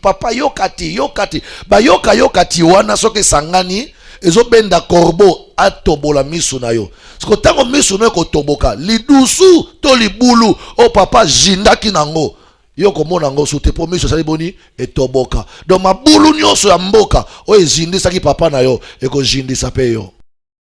papa yokati, ba yokati wana soke sangani, ezo benda korbo atobola misu na yo. Siko tango misu na yo kotoboka, lidusu to libulu, o papa jindaki nango. Yo komona ngo soute po miso sali boni etoboka. Donc mabulu nyonso ya mboka o ezindisaki papa na yo eko jindisa pe yo.